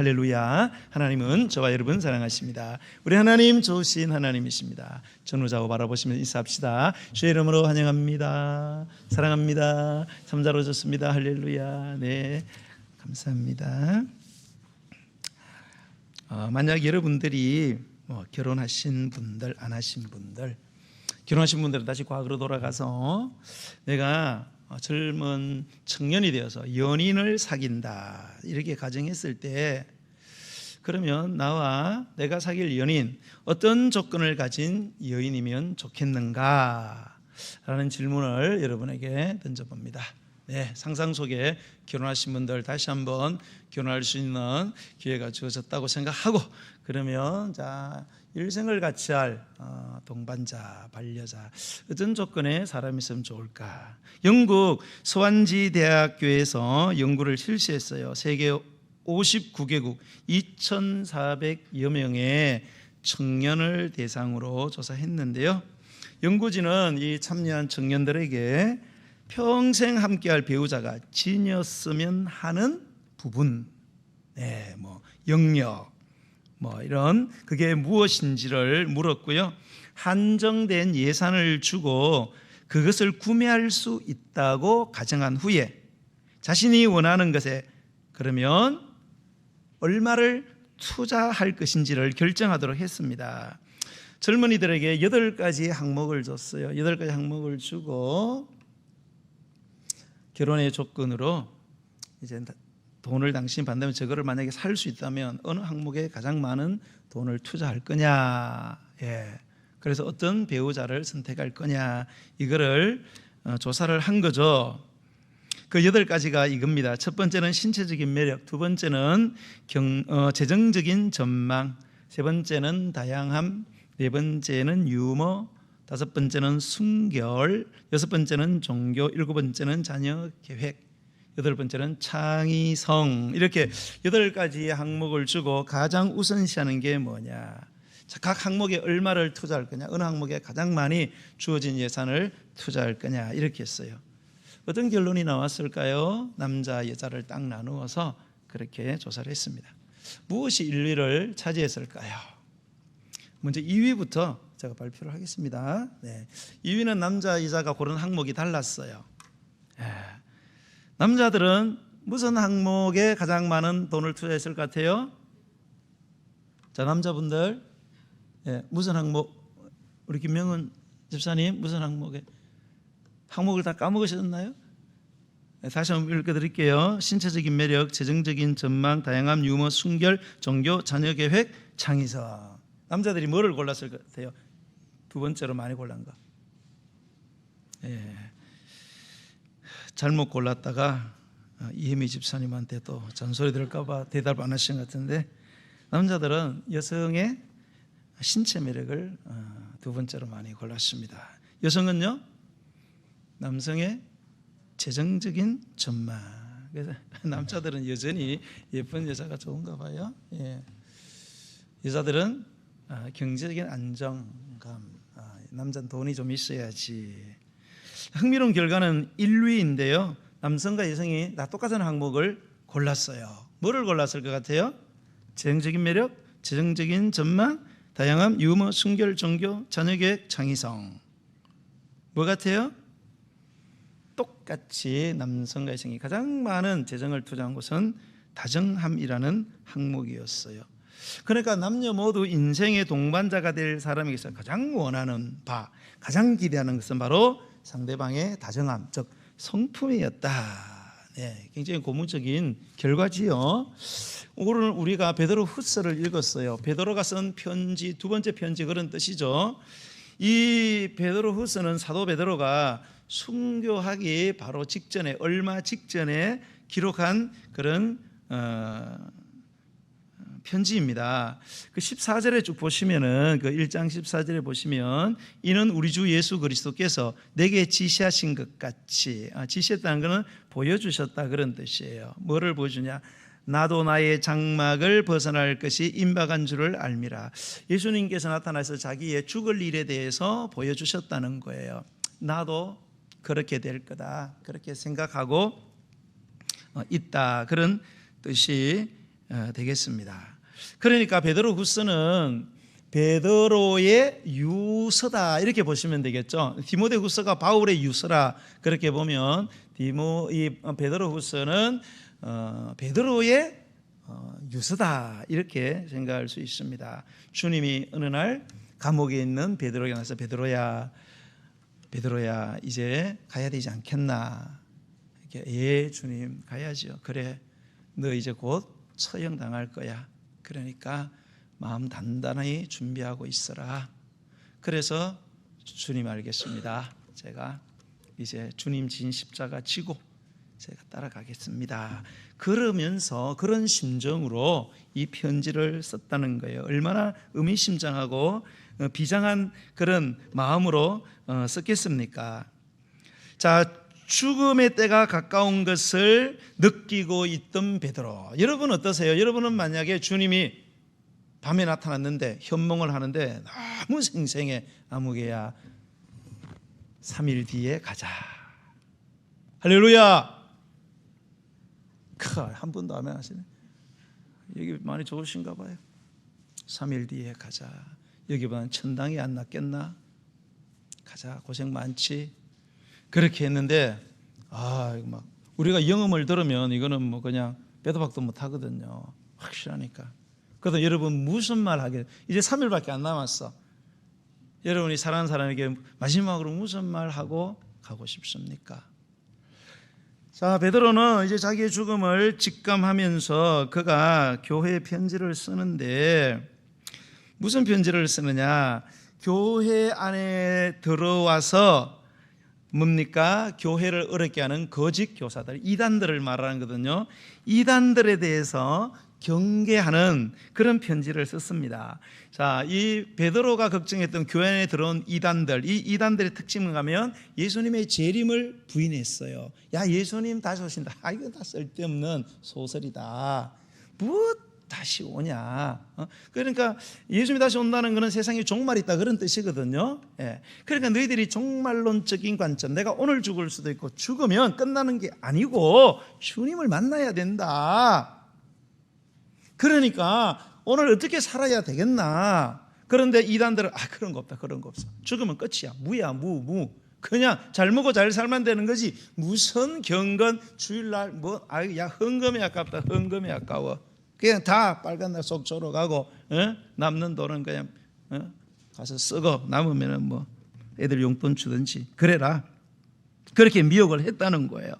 할렐루야. 하나님은 저와 여러분 사랑하십니다. 우리 하나님 좋으신 하나님이십니다. 전우좌우 바라보시면서 인사합시다. 주의 이름으로 환영합니다. 사랑합니다. 참자로 좋습니다. 할렐루야. 네, 감사합니다. 만약 여러분들이 결혼하신 분들, 안 하신 분들, 결혼하신 분들은 다시 과거로 돌아가서 내가 젊은 청년이 되어서 연인을 사귄다 이렇게 가정했을 때, 그러면 나와 내가 사귈 연인 어떤 조건을 가진 여인이면 좋겠는가 라는 질문을 여러분에게 던져봅니다. 네, 상상 속에 결혼하신 분들 다시 한번 결혼할 수 있는 기회가 주어졌다고 생각하고, 그러면 자, 일생을 같이 할 동반자, 반려자 어떤 조건의 사람이 있으면 좋을까? 영국 서완지 대학교에서 연구를 실시했어요. 세계 59개국 2,400여 명의 청년을 대상으로 조사했는데요, 연구진은 이 참여한 청년들에게 평생 함께할 배우자가 지녔으면 하는 부분, 영역, 이런 그게 무엇인지를 물었고요. 한정된 예산을 주고 그것을 구매할 수 있다고 가정한 후에 자신이 원하는 것에 그러면 얼마를 투자할 것인지를 결정하도록 했습니다. 젊은이들에게 8가지 항목을 줬어요. 8가지 항목을 주고 결혼의 조건으로 이제 돈을 당신이 받는다면 저거를 만약에 살 수 있다면 어느 항목에 가장 많은 돈을 투자할 거냐, 그래서 어떤 배우자를 선택할 거냐, 이거를 조사를 한 거죠. 그 8가지가 이겁니다. 첫 번째는 신체적인 매력, 두 번째는 재정적인 전망, 세 번째는 다양함, 네 번째는 유머, 다섯 번째는 순결, 여섯 번째는 종교, 일곱 번째는 자녀 계획, 여덟 번째는 창의성. 이렇게 8가지 항목을 주고 가장 우선시하는 게 뭐냐, 각 항목에 얼마를 투자할 거냐, 어느 항목에 가장 많이 주어진 예산을 투자할 거냐, 이렇게 했어요. 어떤 결론이 나왔을까요? 남자 여자를 딱 나누어서 그렇게 조사를 했습니다. 무엇이 1위를 차지했을까요? 먼저 2위부터 제가 발표를 하겠습니다. 2위는 남자 여자가 고른 항목이 달랐어요. 남자들은 무슨 항목에 가장 많은 돈을 투자했을 것 같아요? 자, 남자분들, 무슨 항목? 우리 김명은 집사님 무슨 항목을 다 까먹으셨나요? 다시 한번 읽어드릴게요. 신체적인 매력, 재정적인 전망, 다양함, 유머, 순결, 종교, 자녀 계획, 창의성. 남자들이 뭐를 골랐을 것 같아요? 두 번째로 많이 골란 거. 잘못 골랐다가 이혜미 집사님한테 또 잔소리 들을까 봐 대답 안 하신 것 같은데, 남자들은 여성의 신체 매력을 두 번째로 많이 골랐습니다. 여성은요, 남성의 재정적인 전망. 그래서 남자들은 여전히 예쁜 여자가 좋은가 봐요. 여자들은 경제적인 안정감, 남자는 돈이 좀 있어야지. 흥미로운 결과는 1위인데요, 남성과 여성이 다 똑같은 항목을 골랐어요. 뭐를 골랐을 것 같아요? 재정적인 매력, 재정적인 전망, 다양함, 유머, 순결, 종교, 자녀계획, 창의성. 뭐 같아요? 똑같이 남성과 여성이 가장 많은 재정을 투자한 것은 다정함이라는 항목이었어요. 그러니까 남녀 모두 인생의 동반자가 될 사람에게서 가장 원하는 바, 가장 기대하는 것은 바로 상대방의 다정함, 즉 성품이었다. 굉장히 고무적인 결과지요. 오늘은 우리가 베드로 후서를 읽었어요. 베드로가 쓴 편지, 두 번째 편지, 그런 뜻이죠. 이 베드로 후서는 사도 베드로가 순교하기 바로 직전에, 얼마 직전에 기록한 그런 편지입니다. 그 14절에 쭉 보시면은, 그 1장 14절에 보시면, 이는 우리 주 예수 그리스도께서 내게 지시하신 것 같이, 지시했다는 것은 보여주셨다, 그런 뜻이에요. 뭐를 보여주냐? 나도 나의 장막을 벗어날 것이 임박한 줄을 알미라. 예수님께서 나타나서 자기의 죽을 일에 대해서 보여주셨다는 거예요. 나도 그렇게 될 거다, 그렇게 생각하고 있다, 그런 뜻이 되겠습니다. 그러니까 베드로후서는 베드로의 유서다 이렇게 보시면 되겠죠. 디모데후서가 바울의 유서라 그렇게 보면 이 베드로후서는 베드로의 유서다 이렇게 생각할 수 있습니다. 주님이 어느 날 감옥에 있는 베드로에게 나서 베드로야 이제 가야 되지 않겠나? 이렇게 예 주님 가야죠. 그래 너 이제 곧 처형당할 거야. 그러니까 마음 단단히 준비하고 있어라. 그래서 주님 알겠습니다. 제가 이제 주님 진 십자가 지고 제가 따라가겠습니다. 그러면서 그런 심정으로 이 편지를 썼다는 거예요. 얼마나 의미심장하고 비장한 그런 마음으로 썼겠습니까? 자, 죽음의 때가 가까운 것을 느끼고 있던 베드로. 여러분 어떠세요? 여러분은 만약에 주님이 밤에 나타났는데 현몽을 하는데 너무 생생해. 아무개야 3일 뒤에 가자. 할렐루야. 한 번도 아멘 하시네. 여기 많이 좋으신가 봐요. 3일 뒤에 가자. 여기보다는 천당이 안 낫겠나? 가자. 고생 많지. 그렇게 했는데 막 우리가 영음을 들으면 이거는 뭐 그냥 빼도 박도 못 하거든요. 확실하니까. 그래서 여러분 무슨 말 하게 이제 3일밖에 안 남았어. 여러분이 사랑하는 사람에게 마지막으로 무슨 말 하고 가고 싶습니까? 자, 베드로는 이제 자기의 죽음을 직감하면서 그가 교회에 편지를 쓰는데 무슨 편지를 쓰느냐? 교회 안에 들어와서 뭡니까? 교회를 어렵게 하는 거짓 교사들, 이단들을 말하는 거거든요. 이단들에 대해서 경계하는 그런 편지를 썼습니다. 자, 이 베드로가 걱정했던 교회 안에 들어온 이단들, 이 이단들의 특징을 가면 예수님의 재림을 부인했어요. 야, 예수님 다시 오신다. 이거 다 쓸데없는 소설이다. 뭐 다시 오냐? 그러니까 예수님이 다시 온다는 것은 세상에 종말이 있다 그런 뜻이거든요. 그러니까 너희들이 종말론적인 관점, 내가 오늘 죽을 수도 있고 죽으면 끝나는 게 아니고 주님을 만나야 된다. 그러니까 오늘 어떻게 살아야 되겠나? 그런데 이단들은 그런 거 없다, 그런 거 없어. 죽으면 끝이야, 무야, 무. 그냥 잘 먹고 잘 살면 되는 거지. 무슨 경건 주일날 야 헌금이 아깝다, 헌금이 아까워. 그냥 다 빨간 날 속초로 가고 남는 돈은 그냥 가서 쓰고 남으면은 뭐 애들 용돈 주든지 그래라. 그렇게 미혹을 했다는 거예요.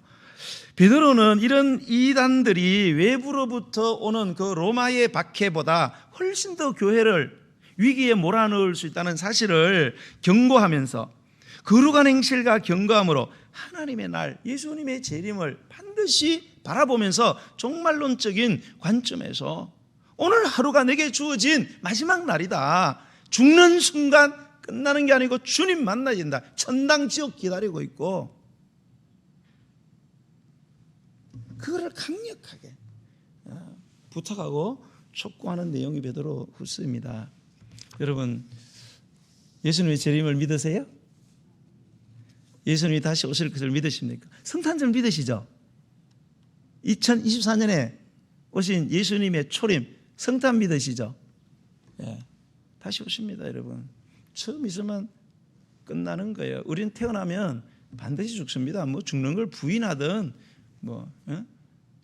베드로는 이런 이단들이 외부로부터 오는 그 로마의 박해보다 훨씬 더 교회를 위기에 몰아넣을 수 있다는 사실을 경고하면서 거룩한 행실과 경고함으로 하나님의 날, 예수님의 재림을 반드시 바라보면서 종말론적인 관점에서 오늘 하루가 내게 주어진 마지막 날이다. 죽는 순간 끝나는 게 아니고 주님 만나야 된다. 천당 지옥 기다리고 있고 그거를 강력하게 부탁하고 촉구하는 내용이 베드로후서입니다. 여러분 예수님의 재림을 믿으세요? 예수님이 다시 오실 것을 믿으십니까? 성탄절 믿으시죠? 2024년에 오신 예수님의 초림 성탄 믿으시죠? 다시 오십니다. 여러분 처음 있으면 끝나는 거예요. 우리는 태어나면 반드시 죽습니다. 뭐 죽는 걸 부인하든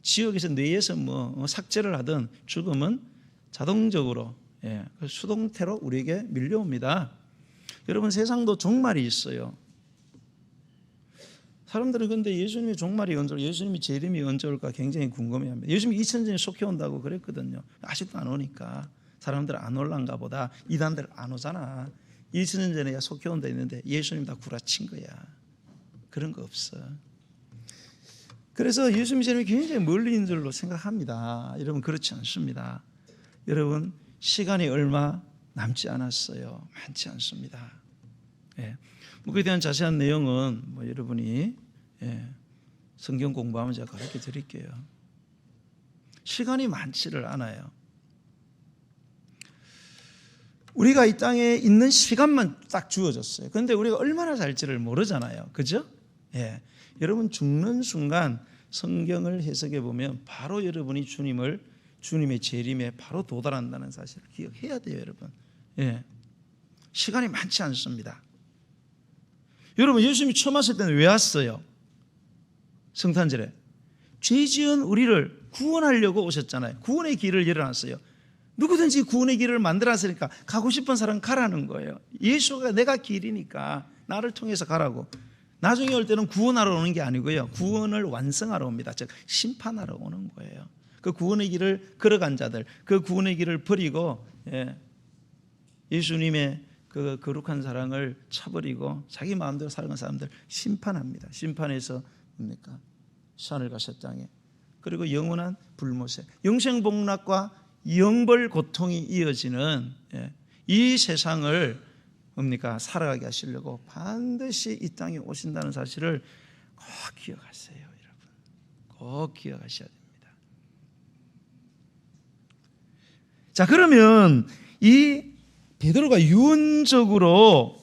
지역에서 뇌에서 삭제를 하든 죽음은 자동적으로 수동태로 우리에게 밀려옵니다. 여러분 세상도 종말이 있어요. 사람들은 근데 예수님의 종말이 언제 올까, 예수님이 재림이 언제 올까 굉장히 궁금해합니다. 예수님이 2000년에 속해 온다고 그랬거든요. 아직도 안 오니까 사람들은 안 올란가 보다. 이단들 안 오잖아. 2000년 전에 속해 온다 했는데 예수님 다 구라친 거야. 그런 거 없어. 그래서 예수님 재림이 굉장히 멀리 있는 줄로 생각합니다. 여러분 그렇지 않습니다. 여러분 시간이 얼마 남지 않았어요. 많지 않습니다. 그에 대한 자세한 내용은 여러분이 성경 공부하면 제가 가르쳐 드릴게요. 시간이 많지를 않아요. 우리가 이 땅에 있는 시간만 딱 주어졌어요. 그런데 우리가 얼마나 살지를 모르잖아요. 그죠? 여러분 죽는 순간 성경을 해석해 보면 바로 여러분이 주님을 주님의 재림에 바로 도달한다는 사실을 기억해야 돼요, 여러분. 예. 시간이 많지 않습니다. 여러분, 예수님이 처음 왔을 때는 왜 왔어요? 성탄절에 죄 지은 우리를 구원하려고 오셨잖아요. 구원의 길을 열어놨어요. 누구든지 구원의 길을 만들었으니까 가고 싶은 사람 가라는 거예요. 예수가 내가 길이니까 나를 통해서 가라고. 나중에 올 때는 구원하러 오는 게 아니고요, 구원을 완성하러 옵니다. 즉 심판하러 오는 거예요. 그 구원의 길을 걸어간 자들, 그 구원의 길을 버리고 예수님의 그 거룩한 사랑을 차버리고 자기 마음대로 살아간 사람들 심판합니다. 심판해서 뭡니까? 하늘과 땅에, 그리고 영원한 불못에 영생복락과 영벌 고통이 이어지는 이 세상을 뭡니까? 살아가게 하시려고 반드시 이 땅에 오신다는 사실을 꼭 기억하세요, 여러분. 꼭 기억하셔야 됩니다. 자, 그러면 이 베드로가 유언적으로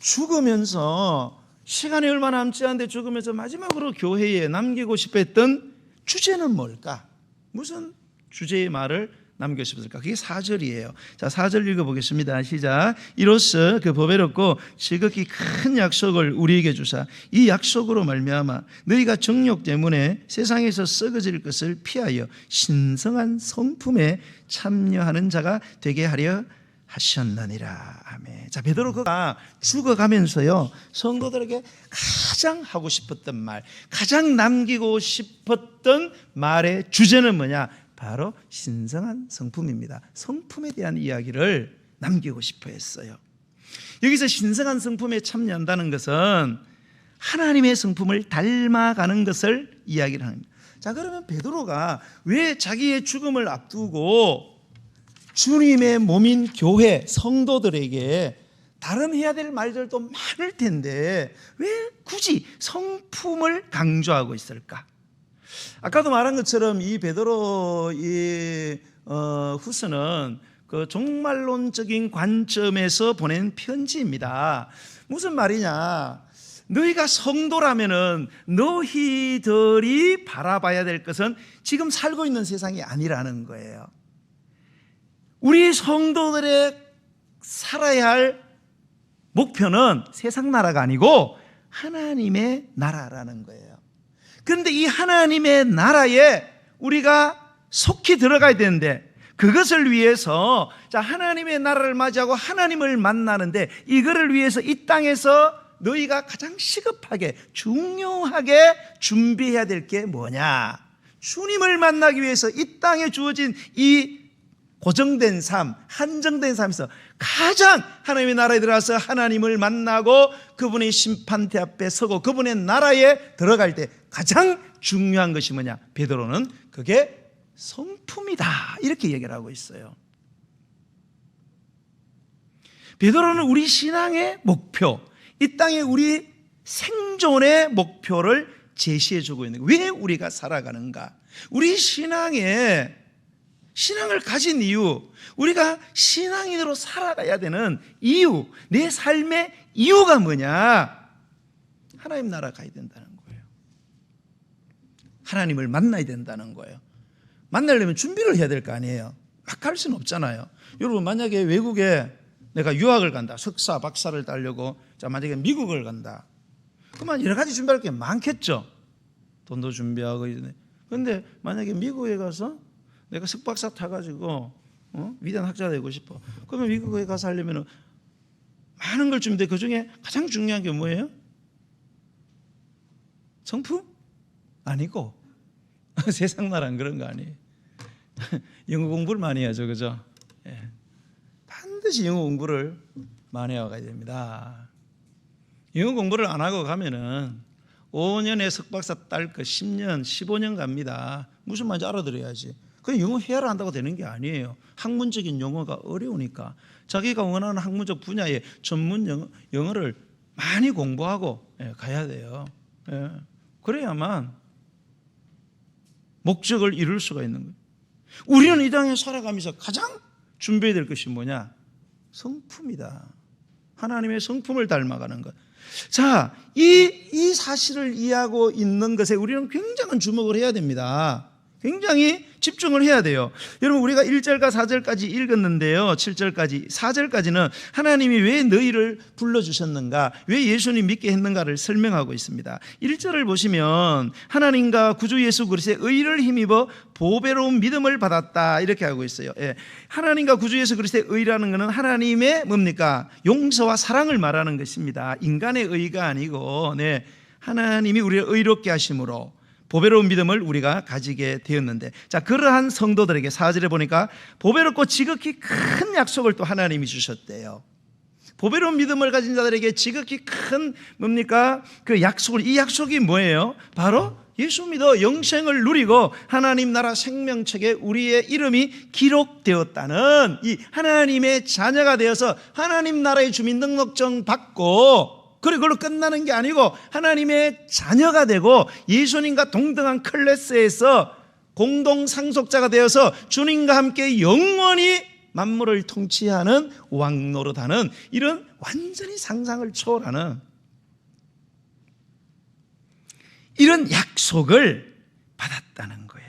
죽으면서 시간이 얼마 남지 않은데 죽으면서 마지막으로 교회에 남기고 싶어 했던 주제는 뭘까? 무슨 주제의 말을 남기고 싶었을까? 그게 4절이에요. 자, 4절 읽어보겠습니다. 시작. 이로써 그 보배롭고 지극히 큰 약속을 우리에게 주사 이 약속으로 말미암아 너희가 정욕 때문에 세상에서 썩어질 것을 피하여 신성한 성품에 참여하는 자가 되게 하려 하셨느니라. 아멘. 자, 베드로가 죽어가면서요, 성도들에게 가장 하고 싶었던 말, 가장 남기고 싶었던 말의 주제는 뭐냐? 바로 신성한 성품입니다. 성품에 대한 이야기를 남기고 싶어 했어요. 여기서 신성한 성품에 참여한다는 것은 하나님의 성품을 닮아가는 것을 이야기를 합니다. 자, 그러면 베드로가 왜 자기의 죽음을 앞두고 주님의 몸인 교회 성도들에게 다른 해야 될 말들도 많을 텐데 왜 굳이 성품을 강조하고 있을까? 아까도 말한 것처럼 이 베드로 후서는 그 종말론적인 관점에서 보낸 편지입니다. 무슨 말이냐? 너희가 성도라면은 너희들이 바라봐야 될 것은 지금 살고 있는 세상이 아니라는 거예요. 우리 성도들의 살아야 할 목표는 세상 나라가 아니고 하나님의 나라라는 거예요. 그런데 이 하나님의 나라에 우리가 속히 들어가야 되는데 그것을 위해서 자, 하나님의 나라를 맞이하고 하나님을 만나는데 이거를 위해서 이 땅에서 너희가 가장 시급하게 중요하게 준비해야 될 게 뭐냐? 주님을 만나기 위해서 이 땅에 주어진 이 고정된 삶, 한정된 삶에서 가장 하나님의 나라에 들어가서 하나님을 만나고 그분의 심판대 앞에 서고 그분의 나라에 들어갈 때 가장 중요한 것이 뭐냐? 베드로는 그게 성품이다, 이렇게 얘기를 하고 있어요. 베드로는 우리 신앙의 목표, 이 땅에 우리 생존의 목표를 제시해 주고 있는 거예요. 왜 우리가 살아가는가? 우리 신앙을 가진 이유, 우리가 신앙인으로 살아가야 되는 이유, 내 삶의 이유가 뭐냐? 하나님 나라 가야 된다는 거예요. 하나님을 만나야 된다는 거예요. 만나려면 준비를 해야 될 거 아니에요. 막 갈 수는 없잖아요. 여러분, 만약에 외국에 내가 유학을 간다, 석사, 박사를 따려고, 자, 만약에 미국을 간다, 그러면 여러 가지 준비할 게 많겠죠. 돈도 준비하고. 그런데 만약에 미국에 가서 내가 석박사 타가지고 위대한 학자 되고 싶어. 그러면 미국에 가서 하려면 많은 걸 준비돼. 그 중에 가장 중요한 게 뭐예요? 성품? 아니고 세상 나라는 그런 거 아니에요. 영어 공부를 많이 해야죠, 그죠? 예. 반드시 영어 공부를 많이 하고 가야 됩니다. 영어 공부를 안 하고 가면은 5년에 석박사 딸 거 10년, 15년 갑니다. 무슨 말인지 알아들어야지. 그냥 영어 회화를 한다고 되는 게 아니에요. 학문적인 용어가 어려우니까 자기가 원하는 학문적 분야의 전문 영어를 많이 공부하고 가야 돼요. 그래야만 목적을 이룰 수가 있는 거예요. 우리는 이 땅에 살아가면서 가장 준비해야 될 것이 뭐냐? 성품이다. 하나님의 성품을 닮아가는 것. 자, 이 사실을 이해하고 있는 것에 우리는 굉장한 주목을 해야 됩니다. 굉장히 집중을 해야 돼요. 여러분, 우리가 1절과 4절까지 읽었는데요, 7절까지 4절까지는 하나님이 왜 너희를 불러주셨는가, 왜 예수님 믿게 했는가를 설명하고 있습니다. 1절을 보시면 하나님과 구주 예수 그리스도의 의를 힘입어 보배로운 믿음을 받았다, 이렇게 하고 있어요. 예. 하나님과 구주 예수 그리스도의 의라는 것은 하나님의 뭡니까? 용서와 사랑을 말하는 것입니다. 인간의 의가 아니고, 네, 하나님이 우리를 의롭게 하심으로 보배로운 믿음을 우리가 가지게 되었는데, 자, 그러한 성도들에게 4절에 보니까 보배롭고 지극히 큰 약속을 또 하나님이 주셨대요. 보배로운 믿음을 가진 자들에게 지극히 큰 뭡니까? 그 약속을, 이 약속이 뭐예요? 바로 예수 믿어 영생을 누리고 하나님 나라 생명책에 우리의 이름이 기록되었다는 이 하나님의 자녀가 되어서 하나님 나라의 주민등록증 받고, 그리고 그걸로 끝나는 게 아니고 하나님의 자녀가 되고 예수님과 동등한 클래스에서 공동 상속자가 되어서 주님과 함께 영원히 만물을 통치하는 왕 노릇하는, 이런 완전히 상상을 초월하는 이런 약속을 받았다는 거예요.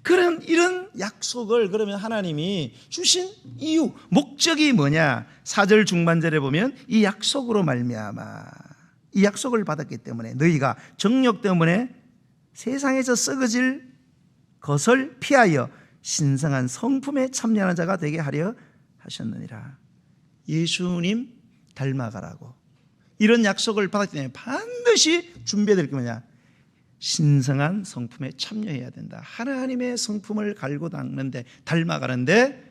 그런 이런 약속을 그러면 하나님이 주신 이유, 목적이 뭐냐? 4절 중반절에 보면 이 약속으로 말미암아, 이 약속을 받았기 때문에 너희가 정욕 때문에 세상에서 썩어질 것을 피하여 신성한 성품에 참여하는 자가 되게 하려 하셨느니라. 예수님 닮아가라고 이런 약속을 받았기 때문에 반드시 준비해야 될 게 뭐냐? 신성한 성품에 참여해야 된다. 하나님의 성품을 갈고 닦는데, 닮아가는데,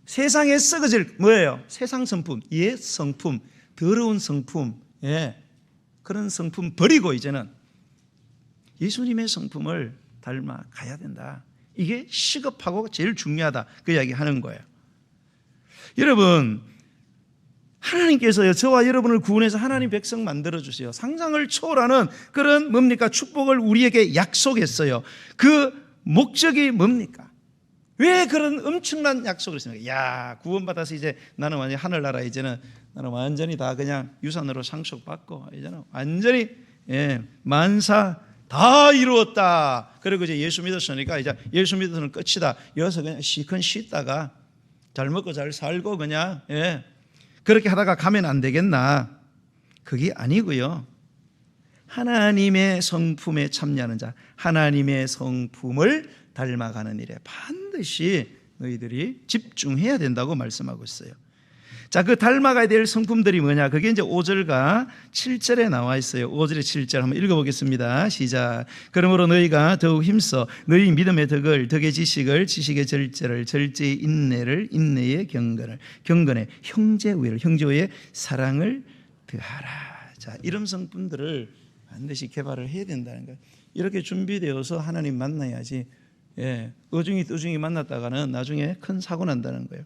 세상에 썩어질 뭐예요? 세상 성품, 옛 성품, 더러운 성품, 예, 그런 성품 버리고 이제는 예수님의 성품을 닮아가야 된다. 이게 시급하고 제일 중요하다, 그 이야기 하는 거예요. 여러분, 하나님께서요, 저와 여러분을 구원해서 하나님 백성 만들어주세요. 상상을 초월하는 그런 뭡니까? 축복을 우리에게 약속했어요. 그 목적이 뭡니까? 왜 그런 엄청난 약속을 했습니까? 야, 구원받아서 이제 나는 완전히 하늘나라, 이제는 나는 완전히 다 그냥 유산으로 상속받고 이제는 완전히, 예, 만사 다 이루었다. 그리고 이제 예수 믿었으니까 이제 예수 믿어서는 끝이다. 여기서 그냥 시큰 쉬다가 잘 먹고 잘 살고 그냥, 예, 그렇게 하다가 가면 안 되겠나? 그게 아니고요. 하나님의 성품에 참여하는 자, 하나님의 성품을 닮아가는 일에 반드시 너희들이 집중해야 된다고 말씀하고 있어요. 자, 그 닮아가야 될 성품들이 뭐냐? 그게 이제 5절과 7절에 나와 있어요. 5절에 7절 한번 읽어보겠습니다. 시작. 그러므로 너희가 더욱 힘써 너희 믿음의 덕을, 덕의 지식을, 지식의 절제를, 절제의 인내를, 인내의 경건을, 경건의 형제 우애를, 형제 우애의 사랑을 더하라. 자, 이런 성품들을 반드시 개발을 해야 된다는 거예요. 이렇게 준비되어서 하나님 만나야지, 예, 어중이 떠중이 만났다가는 나중에 큰 사고 난다는 거예요.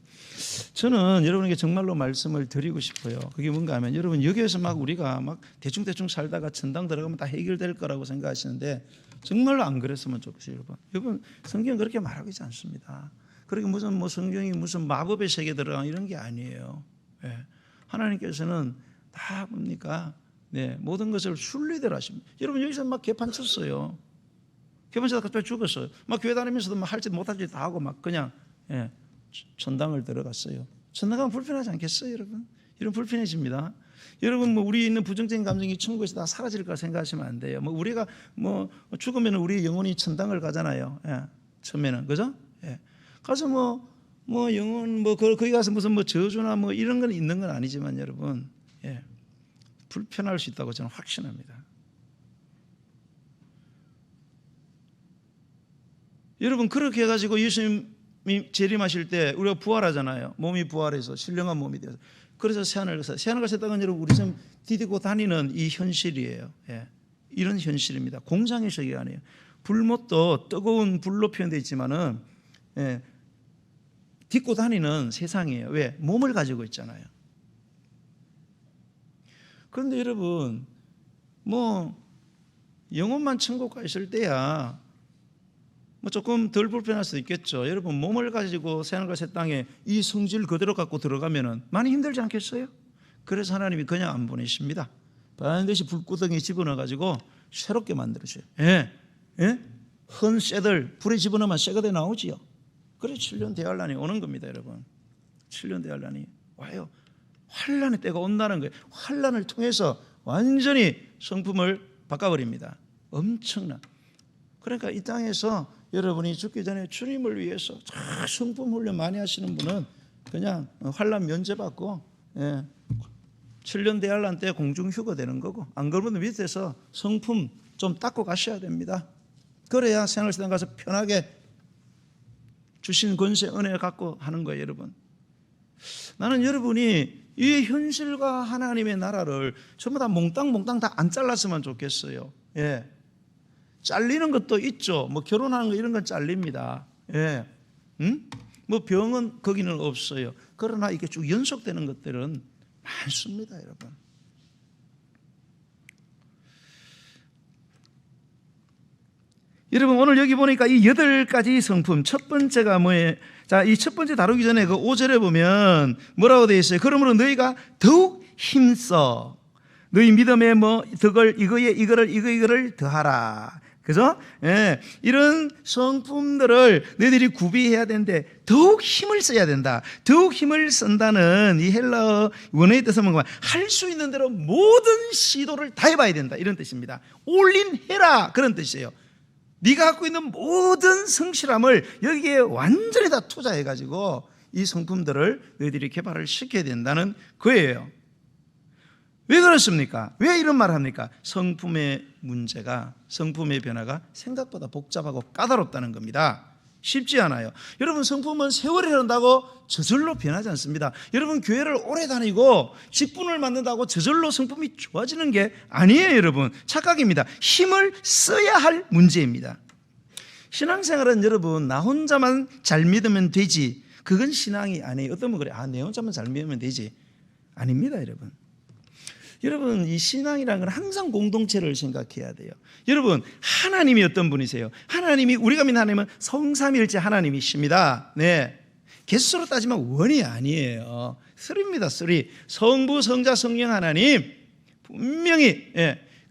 저는 여러분에게 정말로 말씀을 드리고 싶어요. 그게 뭔가 하면, 여러분 여기에서 막 우리가 막 대충대충 살다가 천당 들어가면 다 해결될 거라고 생각하시는데 정말로 안 그랬으면 좋겠어요. 여러분 성경은 그렇게 말하고 있지 않습니다. 그렇게 무슨 뭐 성경이 무슨 마법의 세계에 들어가 이런 게 아니에요. 예. 하나님께서는 다 뭡니까? 네, 모든 것을 순리대로 하십니다. 여러분 여기서 막 개판 쳤어요. 개판치다 갑자기 죽었어요. 막 교회 다니면서도 막 할 짓 못할 짓 다 하고 막 그냥, 예, 천당을 들어갔어요. 천당 가면 불편하지 않겠어요, 여러분? 이런 불편해집니다. 여러분, 뭐 우리 있는 부정적인 감정이 천국에서 다 사라질 까 생각하시면 안 돼요. 뭐 우리가 뭐 죽으면 우리 영혼이 천당을 가잖아요. 예, 처음에는, 그죠? 예, 가서 뭐 영혼 뭐 거기 가서 무슨 뭐 저주나 뭐 이런 건 있는 건 아니지만 여러분, 예, 불편할 수 있다고 저는 확신합니다. 여러분 그렇게 해가지고 예수님이 재림하실 때 우리가 부활하잖아요. 몸이 부활해서 신령한 몸이 되어서, 그래서 새하늘 가셨다는 여러분 우리 지금 디디고 다니는 이 현실이에요. 예, 이런 현실입니다. 공상의 세계가 아니에요. 불못도 뜨거운 불로 표현되어 있지만은, 예, 딛고 다니는 세상이에요. 왜? 몸을 가지고 있잖아요. 그런데 여러분 뭐 영혼만 천국 가 있을 때야 뭐 조금 덜 불편할 수도 있겠죠. 여러분 몸을 가지고 새하늘과 새 땅에 이 성질 그대로 갖고 들어가면은 많이 힘들지 않겠어요? 그래서 하나님이 그냥 안 보내십니다. 반드시 불구덩이에 집어넣어가지고 새롭게 만들어줘요. 예, 예? 헌 쇠들 불에 집어넣으면 쇠가 돼 나오지요. 그래 7년 대환란이 오는 겁니다, 여러분. 7년 대환란이 와요. 환란의 때가 온다는 거예요. 환란을 통해서 완전히 성품을 바꿔버립니다. 엄청난. 그러니까 이 땅에서 여러분이 죽기 전에 주님을 위해서 성품 훈련 많이 하시는 분은 그냥 환란 면제받고 7년 대환란 때 공중휴가 되는 거고, 안 그러면 밑에서 성품 좀 닦고 가셔야 됩니다. 그래야 생활세상 가서 편하게 주신 권세 은혜 갖고 하는 거예요, 여러분. 나는 여러분이 이 현실과 하나님의 나라를 전부 다 몽땅 다 안 잘랐으면 좋겠어요. 예. 잘리는 것도 있죠. 뭐 결혼하는 거 이런 건 잘립니다. 예. 뭐 병은 거기는 없어요. 그러나 이게 쭉 연속되는 것들은 많습니다, 여러분. 여러분 오늘 여기 보니까 이 8가지 성품, 첫 번째가 뭐예요? 자, 이 첫 번째 다루기 전에 그 5절에 보면 뭐라고 되어 있어요? 그러므로 너희가 더욱 힘써 너희 믿음에 뭐 덕을 이거를 더하라. 그죠? 예, 이런 성품들을 너희들이 구비해야 되는데 더욱 힘을 써야 된다. 더욱 힘을 쓴다는 이 헬라어 원어의 뜻은 뭔가 할 수 있는 대로 모든 시도를 다 해봐야 된다, 이런 뜻입니다. 올인해라, 그런 뜻이에요. 네가 갖고 있는 모든 성실함을 여기에 완전히 다 투자해가지고 이 성품들을 너희들이 개발을 시켜야 된다는 거예요. 왜 그렇습니까? 왜 이런 말을 합니까? 성품의 문제가, 성품의 변화가 생각보다 복잡하고 까다롭다는 겁니다. 쉽지 않아요. 여러분, 성품은 세월이 흐른다고 저절로 변하지 않습니다. 여러분, 교회를 오래 다니고 직분을 맡는다고 저절로 성품이 좋아지는 게 아니에요, 여러분. 착각입니다. 힘을 써야 할 문제입니다. 신앙생활은 여러분, 나 혼자만 잘 믿으면 되지, 그건 신앙이 아니에요. 어떤 분 그래, 내 혼자만 잘 믿으면 되지. 아닙니다, 여러분. 여러분, 이 신앙이라는 건 항상 공동체를 생각해야 돼요. 여러분, 하나님이 어떤 분이세요? 하나님이, 우리가 믿는 하나님은 성삼일체 하나님이십니다. 네, 개수로 따지면 원이 아니에요. 쓰리입니다. 쓰리. 성부, 성자, 성령 하나님 분명히.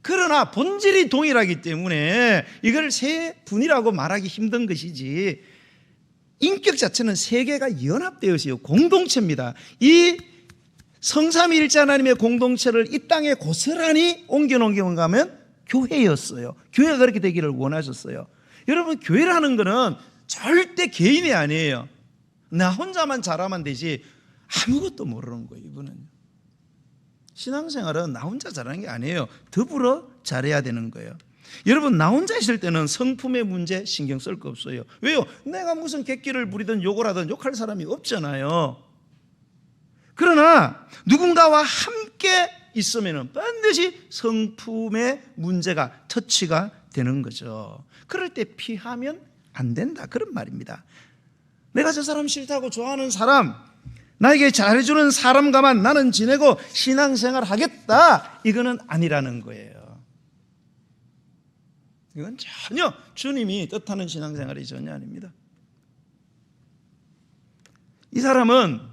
그러나 본질이 동일하기 때문에 이걸 세 분이라고 말하기 힘든 것이지, 인격 자체는 세 개가 연합되어 있어요. 공동체입니다. 이 성삼위일체 하나님의 공동체를 이 땅에 고스란히 옮겨놓은 경우가 하면 교회였어요. 교회가 그렇게 되기를 원하셨어요. 여러분, 교회라는 것은 절대 개인이 아니에요. 나 혼자만 잘하면 되지 아무것도 모르는 거예요, 이분은. 신앙생활은 나 혼자 잘하는 게 아니에요. 더불어 잘해야 되는 거예요. 여러분, 나 혼자 있을 때는 성품의 문제 신경 쓸 거 없어요. 왜요? 내가 무슨 객기를 부리든 욕을 하든 욕할 사람이 없잖아요. 그러나 누군가와 함께 있으면 반드시 성품의 문제가 터치가 되는 거죠. 그럴 때 피하면 안 된다, 그런 말입니다. 내가 저 사람 싫다고 좋아하는 사람, 나에게 잘해주는 사람과만 나는 지내고 신앙생활 하겠다, 이거는 아니라는 거예요. 이건 전혀 주님이 뜻하는 신앙생활이 전혀 아닙니다. 이 사람은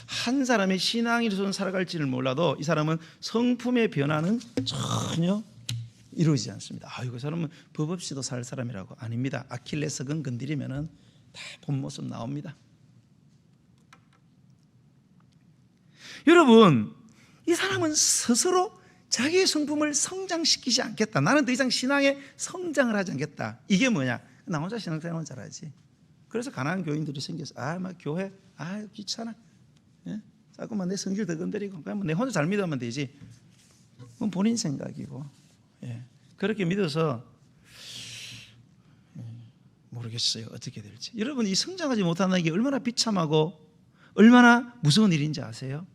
한 사람의 신앙으로서는 살아갈지를 몰라도 이 사람은 성품의 변화는 전혀 이루어지지 않습니다. 그 사람은 법 없이도 살 사람이라고. 아닙니다. 아킬레스건 건드리면은 다 본 모습 나옵니다. 여러분, 이 사람은 스스로 자기의 성품을 성장시키지 않겠다. 나는 더 이상 신앙에 성장을 하지 않겠다. 이게 뭐냐? 나 혼자 신앙생활은 잘하지. 그래서 가난한 교인들이 생겨서 막 교회 귀찮아. 자꾸만 내 성질 더 건드리고 그냥 내 혼자 잘 믿으면 되지. 그건 본인 생각이고. 그렇게 믿어서 모르겠어요, 어떻게 될지. 여러분, 이 성장하지 못하는 게 얼마나 비참하고 얼마나 무서운 일인지 아세요?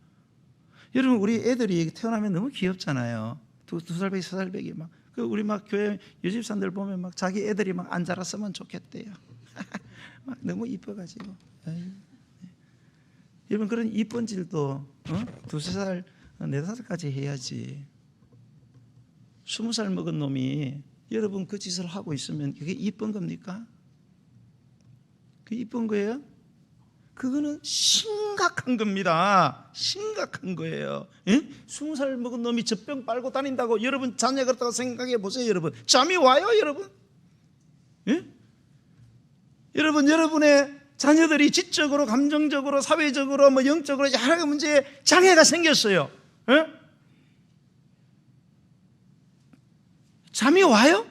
여러분, 우리 애들이 태어나면 너무 귀엽잖아요. 두 살 배기, 3살 배기 막. 우리 막 교회 여집사들 보면 막 자기 애들이 막 안 자랐으면 좋겠대요. 막 너무 이뻐가지고. 여러분, 그런 이쁜 질도 2-3살, 4-5살까지 해야지. 20살 먹은 놈이 여러분 그 짓을 하고 있으면 그게 이쁜 겁니까? 그게 이쁜 거예요? 그거는 심각한 겁니다. 심각한 거예요. 예? 20살 먹은 놈이 젖병 빨고 다닌다고 여러분 자녀 그렇다고 생각해 보세요. 여러분 잠이 와요 여러분? 예? 여러분 여러분의 자녀들이 지적으로 감정적으로 사회적으로 뭐 영적으로 여러 가지 문제에 장애가 생겼어요. 예? 잠이 와요?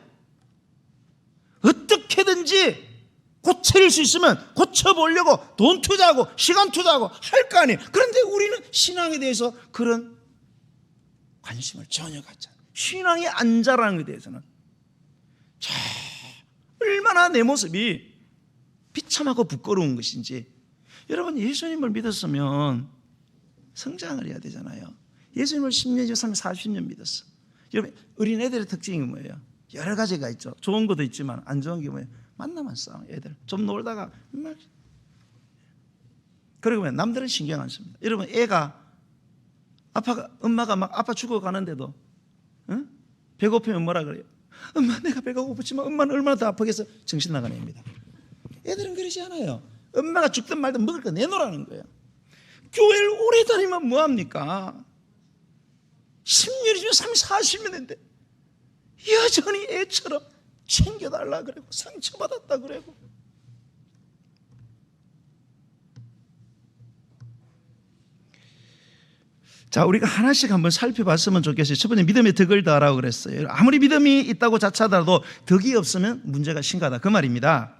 어떻게든지 고칠 수 있으면 고쳐보려고 돈 투자하고 시간 투자하고 할 거 아니에요. 그런데 우리는 신앙에 대해서 그런 관심을 전혀 갖지 않아요. 신앙이 안 자라는 것에 대해서는 자, 얼마나 내 모습이 비참하고 부끄러운 것인지. 여러분 예수님을 믿었으면 성장을 해야 되잖아요. 예수님을 10년, 20년, 40년 믿었어. 여러분 어린애들의 특징이 뭐예요? 여러 가지가 있죠. 좋은 것도 있지만 안 좋은 게 뭐예요? 만나면 싸워. 애들 좀 놀다가 그러면 남들은 신경 안 씁니다. 여러분 애가 엄마가 막 아빠 죽어가는데도 응? 배고프면 뭐라 그래요? 엄마 내가 배가 고프지만 엄마는 얼마나 더 아프겠어? 정신 나간 애입니다. 애들은 그러지 않아요. 엄마가 죽든 말든 먹을 거 내놓으라는 거예요. 교회를 오래 다니면 뭐합니까? 10년이면 30, 40년 됐는데 여전히 애처럼 챙겨달라 그러고 상처받았다 그러고. 자, 우리가 하나씩 한번 살펴봤으면 좋겠어요. 첫 번째 믿음의 덕을 더하라고 그랬어요. 아무리 믿음이 있다고 자처하더라도 덕이 없으면 문제가 심각하다 그 말입니다.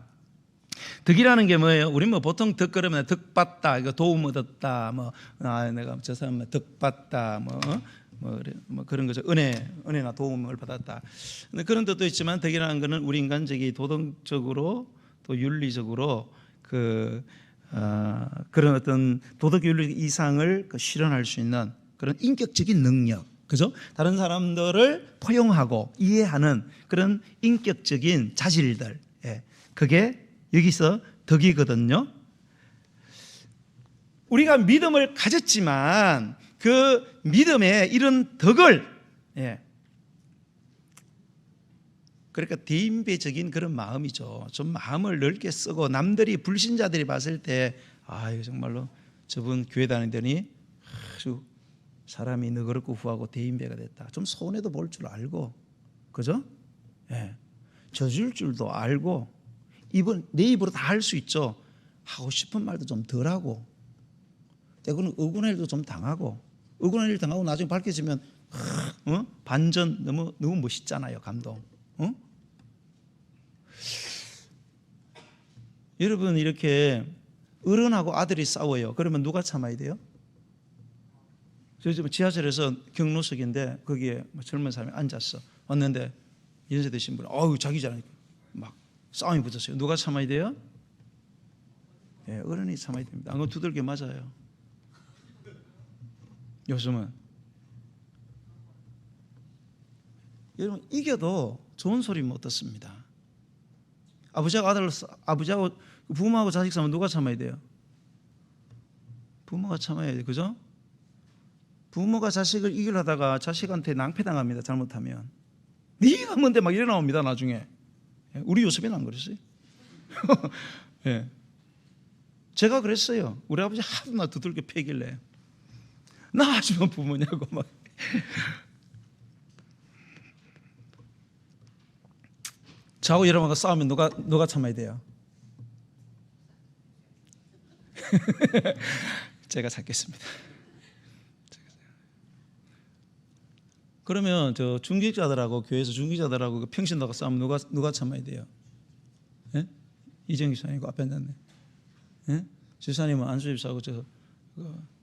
덕이라는 게 뭐예요? 우리 뭐 보통 덕 그러면 덕 받다, 이거 도움 얻었다, 내가 저 사람 덕 받다, 뭐 그런 거죠. 은혜나 도움을 받았다. 근데 그런 뜻도 있지만 덕이라는 것은 우리 인간적이 도덕적으로 또 윤리적으로 그런 어떤 도덕 윤리 이상을 실현할 수 있는 그런 인격적인 능력, 그죠? 다른 사람들을 포용하고 이해하는 그런 인격적인 자질들, 그게 여기서 덕이거든요. 우리가 믿음을 가졌지만 그 믿음에 이런 덕을, 그러니까 대인배적인 그런 마음이죠. 좀 마음을 넓게 쓰고 남들이 불신자들이 봤을 때 이거 정말로 저분 교회 다니더니 아주 사람이 너그럽고 후하고 대인배가 됐다. 좀 손해도 볼 줄 알고, 그죠? 져줄 줄도 알고 내 입으로 다 할 수 있죠. 하고 싶은 말도 좀 덜하고 때로는 억울한 일도 좀 당하고 억울한 일 당하고 나중에 밝혀지면 반전 너무 멋있잖아요. 감동. 여러분 이렇게 어른하고 아들이 싸워요. 그러면 누가 참아야 돼요? 저 지하철에서 경로석인데 거기에 젊은 사람이 앉았어. 왔는데 연세 드신 분, 자기 잘하니까 막 싸움이 붙었어요. 누가 참아야 돼요? 어른이 참아야 됩니다. 안 그러면 두들겨 맞아요. 요즘은 여러분 이겨도 좋은 소리면 어떻습니다? 아버지하고 부모하고 자식 싸우면 누가 참아야 돼요? 부모가 참아야 돼요. 그죠? 부모가 자식을 이기려다가 자식한테 낭패당합니다. 잘못하면. 네가 뭔데 막 이래 나옵니다. 나중에. 우리 요셉이는 안 그랬어요. 제가 그랬어요. 우리 아버지 하도 나 두들겨 패길래 나 아주면 부모냐고 막. 저하고 여러분과 싸우면 누가 참아야 돼요? 제가 찾겠습니다. 그러면 저 중직자들하고 교회에서 중직자들하고 평신도가 싸우면 누가 참아야 돼요? 이정기 집사님이고 앞에 앉았네. 집사님은 안수 집사하고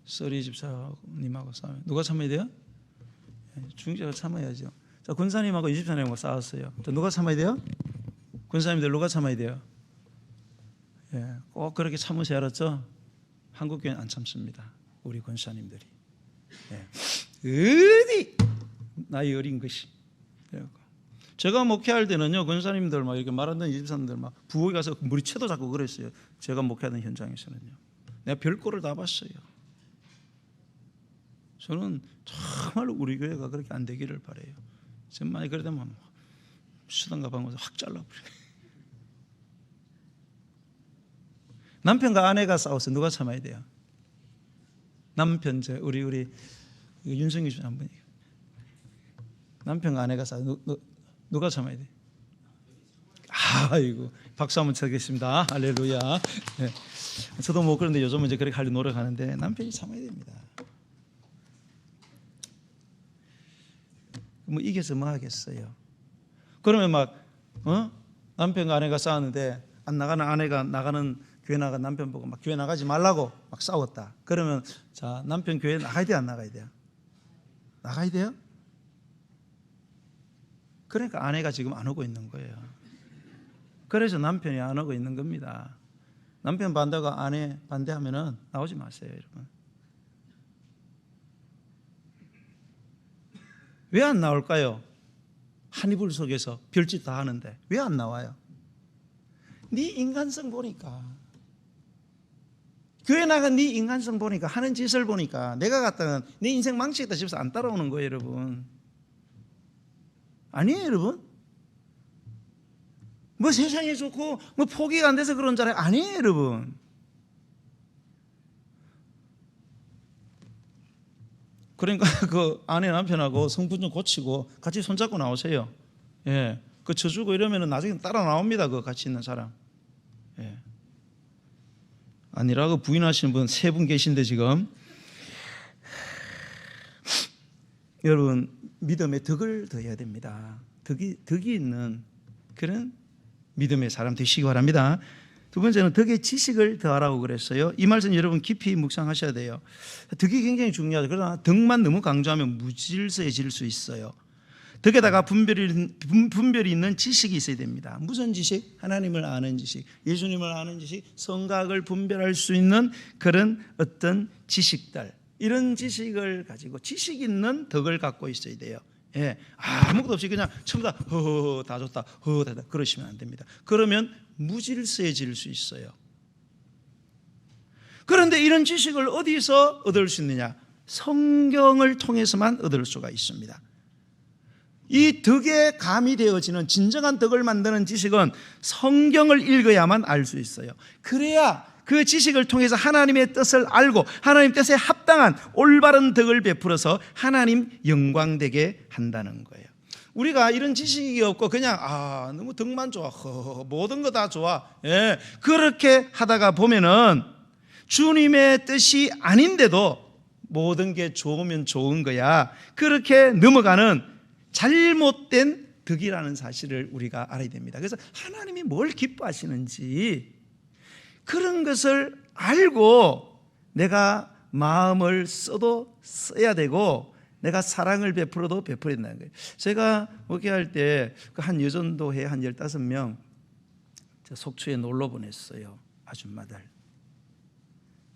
서리 집사님하고 싸우면 누가 참아야 돼요? 중직자가 참아야죠. 자, 군사님하고 이 집사님하고 싸웠어요. 자, 누가 참아야 돼요? 군사님들 누가 참아야 돼요? 꼭 그렇게 참으셔야 알았죠? 한국 교회는 안 참습니다. 우리 군사님들이. 어디 나이 어린 것이. 제가 목회할 때는요, 권사님들 막 이렇게 말하던 집사님들 막 부엌에 가서 머리채도 잡고 그랬어요. 제가 목회하던 현장에서는요. 내가 별꼴을 다 봤어요. 저는 정말 우리 교회가 그렇게 안 되기를 바래요. 정말 그러다면 수단 가방에서 확 잘라버려요. 남편과 아내가 싸워서 누가 참아야 돼요? 남편, 우리 윤성규 씨 한 분이. 남편과 아내가 싸워 누가 참아야 돼? 아이고, 박수 한번 쳐겠습니다. 할렐루야. 네. 저도 뭐 그런데 요즘은 이제 그렇게 하려 노력하는데 남편이 참아야 됩니다. 뭐 이겨서 뭐 하겠어요? 그러면 막 남편과 아내가 싸웠는데 안 나가는 아내가 나가는 교회 나가 남편 보고 막 교회 나가지 말라고 막 싸웠다. 그러면 자, 남편 교회 나가야 돼요, 안 나가야 돼요? 나가야 돼요? 그러니까 아내가 지금 안 오고 있는 거예요. 그래서 남편이 안 오고 있는 겁니다. 남편 반대가 아내 반대하면은 나오지 마세요, 여러분. 왜 안 나올까요? 한 이불 속에서 별짓 다 하는데 왜 안 나와요? 네 인간성 보니까, 교회 나간 네 인간성 보니까, 하는 짓을 보니까 내가 갔다는 네 인생 망치겠다 싶어서 안 따라오는 거예요, 여러분. 아니에요, 여러분? 뭐 세상이 좋고 뭐 포기가 안 돼서 그런 줄 알아요? 아니에요, 여러분. 그러니까 그 아내 남편하고 성분 좀 고치고 같이 손잡고 나오세요. 예, 그 쳐주고 이러면은 나중에 따라 나옵니다. 그 같이 있는 사람. 예. 아니라고 부인하시는 분 3분 계신데 지금. 여러분, 믿음에 덕을 더해야 됩니다. 덕이 있는 그런 믿음의 사람 되시기 바랍니다. 두 번째는 덕의 지식을 더하라고 그랬어요. 이 말씀 여러분 깊이 묵상하셔야 돼요. 덕이 굉장히 중요하죠. 그러나 덕만 너무 강조하면 무질서해질 수 있어요. 덕에다가 분별이 있는 지식이 있어야 됩니다. 무슨 지식? 하나님을 아는 지식, 예수님을 아는 지식, 성각을 분별할 수 있는 그런 어떤 지식들, 이런 지식을 가지고 지식 있는 덕을 갖고 있어야 돼요. 예, 아무것도 없이 그냥 처음부터 허허 다 좋다 허허 다 그러시면 안 됩니다. 그러면 무질서해질 수 있어요. 그런데 이런 지식을 어디서 얻을 수 있느냐? 성경을 통해서만 얻을 수가 있습니다. 이 덕에 가미되어지는 진정한 덕을 만드는 지식은 성경을 읽어야만 알 수 있어요. 그래야 그 지식을 통해서 하나님의 뜻을 알고 하나님 뜻에 합당한 올바른 덕을 베풀어서 하나님 영광되게 한다는 거예요. 우리가 이런 지식이 없고 그냥 너무 덕만 좋아, 모든 거 다 좋아, 예, 그렇게 하다가 보면은 주님의 뜻이 아닌데도 모든 게 좋으면 좋은 거야, 그렇게 넘어가는 잘못된 덕이라는 사실을 우리가 알아야 됩니다. 그래서 하나님이 뭘 기뻐하시는지 그런 것을 알고 내가 마음을 써야 되고 내가 사랑을 베풀어도 베풀어야 된다는 거예요. 제가 목회할 때 한 여전도회 한 15명 속초에 놀러 보냈어요. 아줌마들.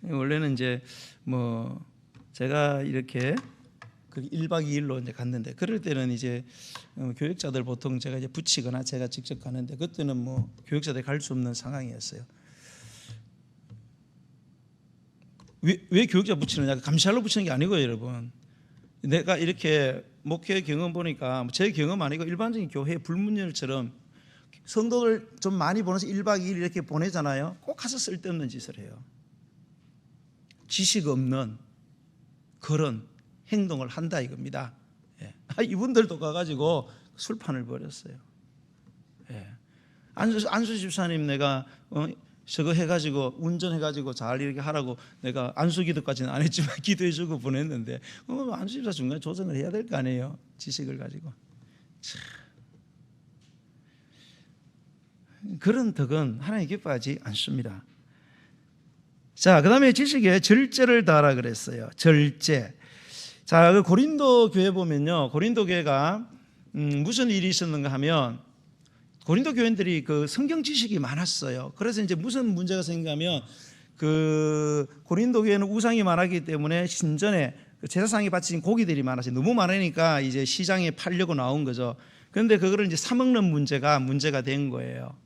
원래는 이제 뭐 제가 이렇게 1박 2일로 이제 갔는데, 그럴 때는 이제 교육자들 보통 제가 이제 붙이거나 제가 직접 가는데, 그때는 뭐 교육자들 갈 수 없는 상황이었어요. 왜 교육자 붙이느냐? 감시하러 붙이는 게 아니고요, 여러분. 내가 이렇게 목회 경험 보니까 제 경험 아니고 일반적인 교회 불문율처럼 성도들 좀 많이 보내서 1박 2일 이렇게 보내잖아요. 꼭 가서 쓸데없는 짓을 해요. 지식 없는 그런 행동을 한다 이겁니다. 예. 이분들도 가가지고 술판을 벌였어요. 예. 안수 집사님 내가 저거 해가지고 운전해가지고 잘 이렇게 하라고 내가 안수기도까지는 안 했지만 기도해주고 보냈는데 안수 집사 중간에 조정을 해야 될 거 아니에요. 지식을 가지고. 참. 그런 덕은 하나님 기뻐하지 않습니다. 자, 그 다음에 지식에 절제를 더하라 그랬어요. 절제. 자, 그 고린도 교회 보면요, 고린도 교회가 무슨 일이 있었는가 하면 고린도 교인들이 그 성경 지식이 많았어요. 그래서 이제 무슨 문제가 생기냐면 그 고린도 교회는 우상이 많았기 때문에 신전에 제사상에 바친 고기들이 많았어요. 너무 많으니까 이제 시장에 팔려고 나온 거죠. 그런데 그거를 이제 사 먹는 문제가 된 거예요.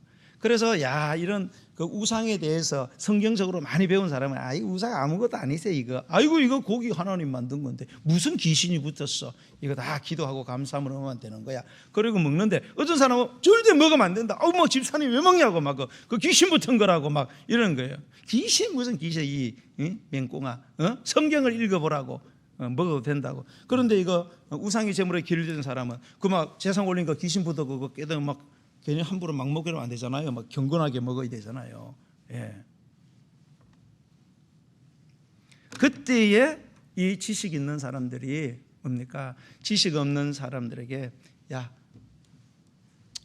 그래서 야 이런 그 우상에 대해서 성경적으로 많이 배운 사람은 이 우상 아무것도 아니세요 이거. 아이고 이거 고기 하나님 만든 건데 무슨 귀신이 붙었어. 이거 다 기도하고 감사함으로 먹으면 되는 거야. 그리고 먹는데 어떤 사람은 절대 먹으면 안 된다. 뭐 집사님 왜 먹냐고 막 그 귀신 붙은 거라고 막 이런 거예요. 귀신 무슨 귀신 이 맹꽁아. 성경을 읽어보라고. 먹어도 된다고. 그런데 이거 우상의 제물에 기르던 사람은 그 막 제상 올린 거 귀신 붙어 그거 깨도 막 괜히 함부로 막 먹으면 안 되잖아요. 막 경건하게 먹어야 되잖아요. 예. 그때에 이 지식 있는 사람들이 뭡니까? 지식 없는 사람들에게 야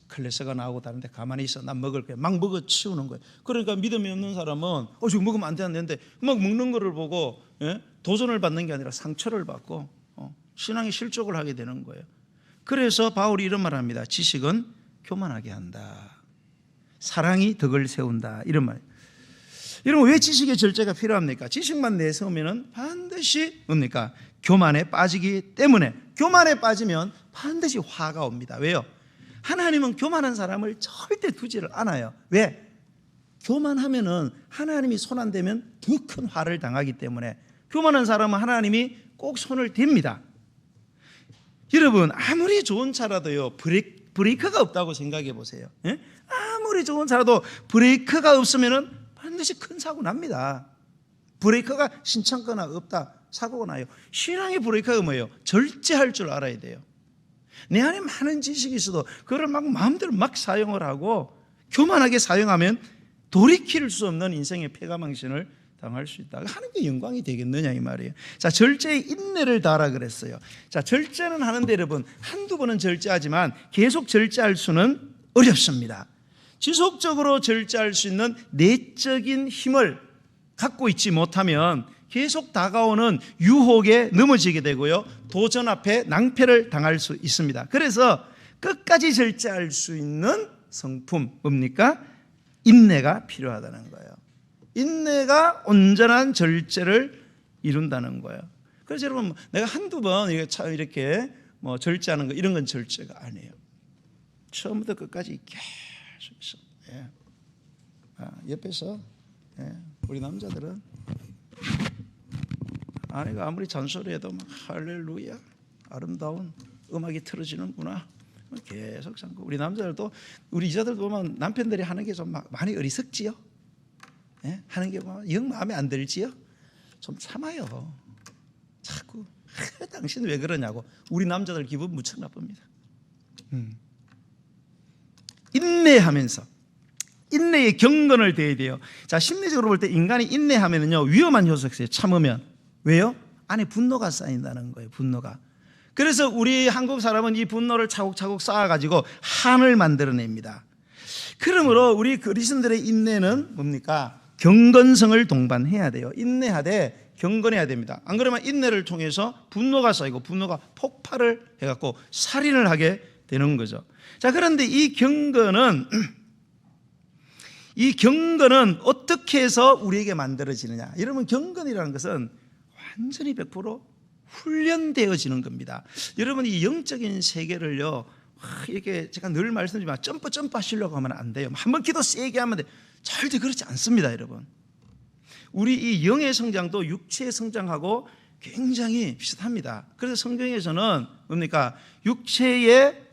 클래스가 나오고 다른데 가만히 있어. 난 먹을 거야. 막 먹어 치우는 거예요. 그러니까 믿음이 없는 사람은 지금 먹으면 안 되는데 막 먹는 거를 보고 도전을 받는 게 아니라 상처를 받고 신앙의 실족을 하게 되는 거예요. 그래서 바울이 이런 말을 합니다. 지식은 교만하게 한다. 사랑이 덕을 세운다. 이런 말. 여러분 왜 지식의 절제가 필요합니까? 지식만 내세우면 반드시 뭡니까? 교만에 빠지기 때문에. 교만에 빠지면 반드시 화가 옵니다. 왜요? 하나님은 교만한 사람을 절대 두지를 않아요. 왜? 교만하면은 하나님이 손 안 대면 더 큰 화를 당하기 때문에 교만한 사람은 하나님이 꼭 손을 댑니다. 여러분 아무리 좋은 차라도요 브레이크가 없다고 생각해 보세요. 아무리 좋은 차라도 브레이크가 없으면은 반드시 큰 사고 납니다. 브레이크가 신창거나 없다 사고가 나요. 신앙의 브레이크가 뭐예요? 절제할 줄 알아야 돼요. 내 안에 많은 지식이 있어도 그걸 막 마음대로 막 사용을 하고 교만하게 사용하면 돌이킬 수 없는 인생의 패가망신을 당할 수 있다. 하는 게 영광이 되겠느냐 이 말이에요. 자, 절제에 인내를 다하라 그랬어요. 자, 절제는 하는데 여러분 한두 번은 절제하지만 계속 절제할 수는 어렵습니다. 지속적으로 절제할 수 있는 내적인 힘을 갖고 있지 못하면 계속 다가오는 유혹에 넘어지게 되고요. 도전 앞에 낭패를 당할 수 있습니다. 그래서 끝까지 절제할 수 있는 성품 뭡니까? 인내가 필요하다는 거예요. 인내가 온전한 절제를 이룬다는 거예요. 그래서 여러분 내가 한두 번 이렇게 뭐 절제하는 거 이런 건 절제가 아니에요. 처음부터 끝까지 계속 있어. 예. 옆에서 우리 남자들은 아내가 아무리 잔소리해도 막 할렐루야 아름다운 음악이 틀어지는구나 계속 참고. 우리 남자들도 우리 여자들도 보면 남편들이 하는 게 좀 많이 어리석지요. 하는 게 보면 영 마음에 안 들지요. 좀 참아요. 자꾸 당신 왜 그러냐고. 우리 남자들 기분 무척 나쁩니다. 인내하면서 인내의 경건을 대해야 돼요. 자, 심리적으로 볼 때 인간이 인내하면은요 위험한 요소가 있어요. 참으면. 왜요? 안에 분노가 쌓인다는 거예요. 분노가. 그래서 우리 한국 사람은 이 분노를 차곡차곡 쌓아가지고 한을 만들어냅니다. 그러므로 우리 그리스도인들의 인내는 뭡니까? 경건성을 동반해야 돼요. 인내하되 경건해야 됩니다. 안 그러면 인내를 통해서 분노가 쌓이고 분노가 폭발을 해갖고 살인을 하게 되는 거죠. 자, 그런데 이 경건은 어떻게 해서 우리에게 만들어지느냐? 여러분 경건이라는 것은 완전히 100% 훈련되어지는 겁니다. 여러분 이 영적인 세계를요 이렇게 제가 늘 말씀드리지만 점프 하시려고 하면 안 돼요. 한번 기도 세게 하면 돼. 절대 그렇지 않습니다. 여러분 우리 이 영의 성장도 육체의 성장하고 굉장히 비슷합니다. 그래서 성경에서는 뭡니까? 육체의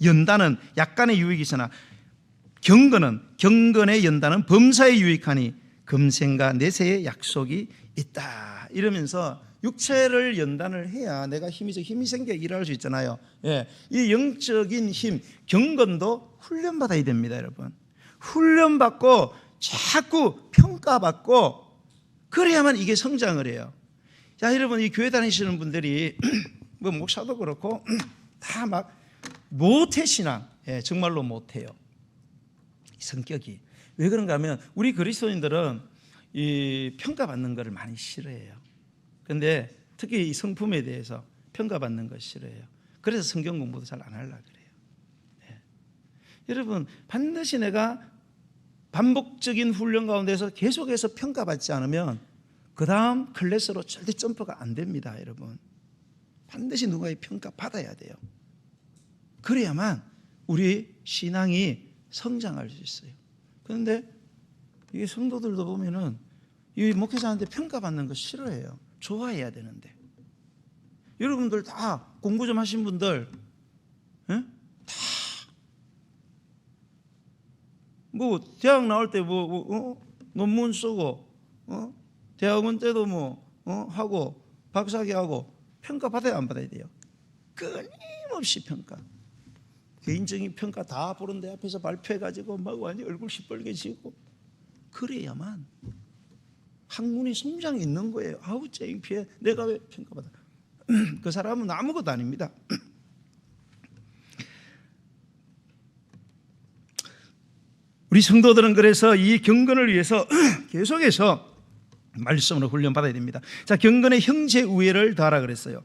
연단은 약간의 유익이 있으나 경건의 연단은 범사에 유익하니 금생과 내세의 약속이 있다. 이러면서 육체를 연단을 해야 내가 힘이 생겨 일할 수 있잖아요. 이 영적인 힘, 경건도 훈련받아야 됩니다, 여러분. 훈련받고 자꾸 평가받고 그래야만 이게 성장을 해요. 자, 여러분 이 교회 다니시는 분들이 뭐 목사도 그렇고 다 막 못해 신앙, 정말로 못해요. 성격이 왜 그런가 하면 우리 그리스도인들은 이 평가받는 것을 많이 싫어해요. 그런데 특히 이 성품에 대해서 평가받는 걸 싫어해요. 그래서 성경 공부도 잘 안 하려고 그래요. 여러분 반드시 내가 반복적인 훈련 가운데서 계속해서 평가받지 않으면 그 다음 클래스로 절대 점프가 안 됩니다. 여러분 반드시 누군가의 평가받아야 돼요. 그래야만 우리 신앙이 성장할 수 있어요. 그런데 이 성도들도 보면은 이 목회자한테 평가받는 거 싫어해요. 좋아해야 되는데. 여러분들 다 공부 좀 하신 분들, 다 뭐 대학 나올 때 논문 쓰고, 대학원 때도 하고 박사학위 하고 평가 받아야 안 받아야 돼요? 끊임없이 평가. 개인적인 평가 다 보는 데 앞에서 발표해가지고 막 완전 얼굴 시뻘개지고 그래야만 학문의 성장이 있는 거예요. 아우 창피해. 내가 왜 평가받아? 그 사람은 아무것도 아닙니다. 우리 성도들은 그래서 이 경건을 위해서 계속해서 말씀으로 훈련받아야 됩니다. 자, 경건의 형제 우애를 더하라 그랬어요.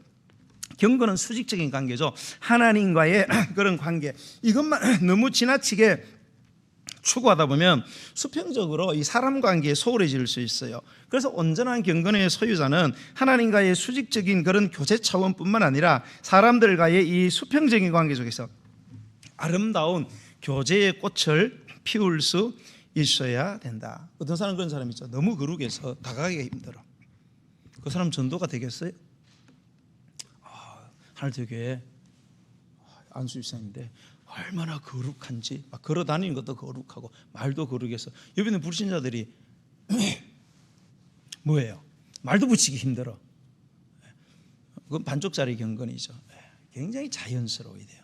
경건은 수직적인 관계죠. 하나님과의 그런 관계. 이것만 너무 지나치게 추구하다 보면 수평적으로 이 사람 관계에 소홀해질 수 있어요. 그래서 온전한 경건의 소유자는 하나님과의 수직적인 그런 교제 차원뿐만 아니라 사람들과의 이 수평적인 관계 속에서 아름다운 교제의 꽃을 피울 수 있어야 된다. 어떤 사람은 그런 사람이 있죠. 너무 거룩해서 다가가기가 힘들어. 그 사람 전도가 되겠어요? 하늘교회 안수집사인데 얼마나 거룩한지, 막 걸어 다니는 것도 거룩하고 말도 거룩해서 옆에 있는 불신자들이 뭐예요? 말도 붙이기 힘들어. 그건 반쪽짜리 경건이죠. 굉장히 자연스러워야 돼요.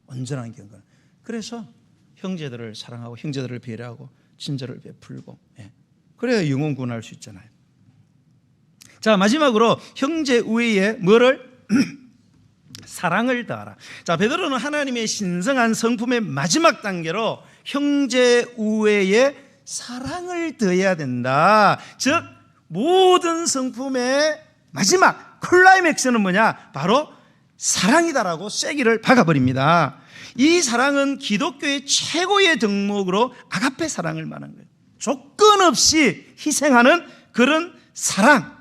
온전한 경건. 그래서 형제들을 사랑하고 형제들을 배려하고 친절을 베풀고, 그래야 영혼 구원할 수 있잖아요. 자, 마지막으로 형제 우애에 뭐를? 사랑을 더하라. 자, 베드로는 하나님의 신성한 성품의 마지막 단계로 형제 우애에 사랑을 더해야 된다. 즉 모든 성품의 마지막 클라이맥스는 뭐냐? 바로 사랑이다라고 쐐기를 박아버립니다. 이 사랑은 기독교의 최고의 덕목으로 아가페 사랑을 말하는 거예요. 조건 없이 희생하는 그런 사랑.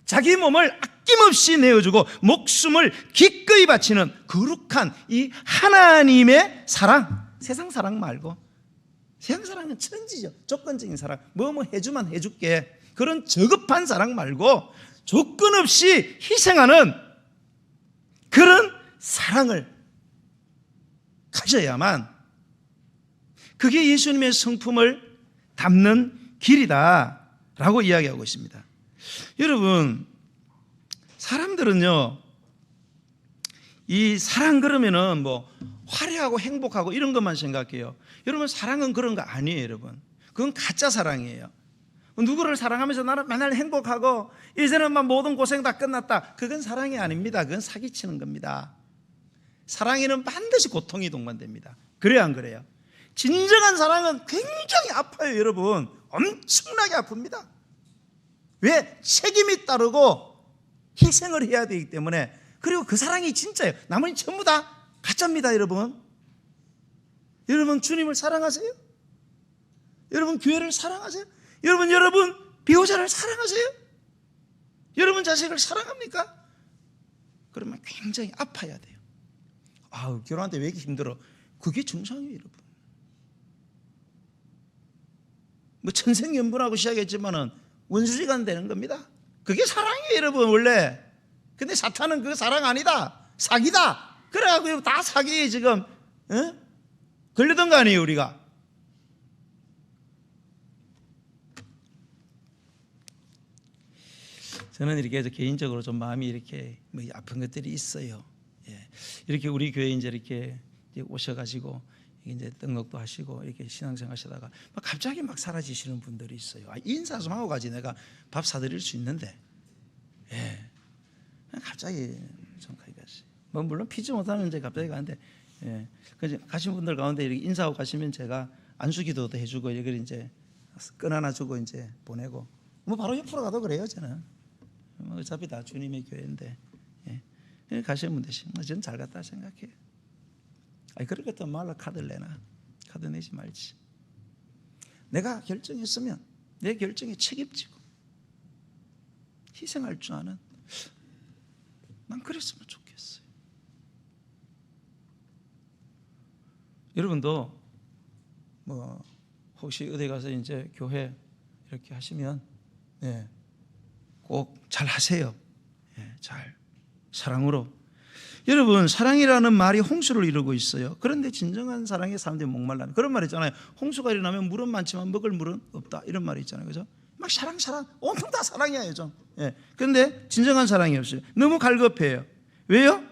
자기 몸을 아낌없이 내어주고 목숨을 기꺼이 바치는 거룩한 이 하나님의 사랑. 세상 사랑 말고. 세상 사랑은 천지죠. 조건적인 사랑. 뭐 해주면 해줄게. 그런 저급한 사랑 말고 조건 없이 희생하는 그런 사랑을 가져야만 그게 예수님의 성품을 담는 길이다라고 이야기하고 있습니다. 여러분, 사람들은요, 이 사랑 그러면은 뭐 화려하고 행복하고 이런 것만 생각해요. 여러분, 사랑은 그런 거 아니에요, 여러분. 그건 가짜 사랑이에요. 누구를 사랑하면서 나는 맨날 행복하고 이제는 막 모든 고생 다 끝났다. 그건 사랑이 아닙니다. 그건 사기치는 겁니다. 사랑에는 반드시 고통이 동반됩니다. 그래야 안 그래요? 진정한 사랑은 굉장히 아파요, 여러분. 엄청나게 아픕니다. 왜? 책임이 따르고 희생을 해야 되기 때문에. 그리고 그 사랑이 진짜예요. 나머지 전부 다 가짜입니다, 여러분. 여러분 주님을 사랑하세요? 여러분 교회를 사랑하세요? 여러분 배우자를 사랑하세요? 여러분 자식을 사랑합니까? 그러면 굉장히 아파야 돼요. 아우, 결혼할 때 왜 이렇게 힘들어? 그게 정상이에요, 여러분. 뭐 천생연분하고 시작했지만은 원수지간 되는 겁니다. 그게 사랑이에요, 여러분, 원래. 근데 사탄은 그거 사랑 아니다. 사기다. 그래가지고 다 사기에 지금 걸리던 거 아니에요, 우리가. 저는 이렇게 해서 개인적으로 좀 마음이 이렇게 뭐 아픈 것들이 있어요. 이렇게 우리 교회 이렇게 오셔가지고 이제 등록도 하시고 이렇게 신앙생활 하시다가 갑자기 막 사라지시는 분들이 있어요. 인사 좀 하고 가지 내가 밥 사드릴 수 있는데, 갑자기 좀 가시지. 뭐 물론 피지 못하면 이제 갑자기 가는데, 그래서 가신 분들 가운데 이렇게 인사하고 가시면 제가 안수기도도 해주고 이렇게 이제 끈 하나 주고 이제 보내고 뭐 바로 옆으로 가도 그래요, 저는. 뭐 어차피 다 주님의 교회인데, 가시면 되시. 저는 잘 갔다 생각해요. 그렇게 또 말로 카드를 내나? 카드 내지 말지. 내가 결정했으면 내 결정에 책임지고 희생할 줄 아는, 난 그랬으면 좋겠어요. 여러분도 뭐 혹시 어디 가서 이제 교회 이렇게 하시면 꼭 잘 하세요. 잘 사랑으로. 여러분, 사랑이라는 말이 홍수를 이루고 있어요. 그런데 진정한 사랑의 사람들이 목말라는 그런 말 있잖아요. 홍수가 일어나면 물은 많지만 먹을 물은 없다, 이런 말이 있잖아요. 그죠? 막 사랑 온통 다 사랑이야 요즘. 그런데 진정한 사랑이 없어요. 너무 갈급해요. 왜요?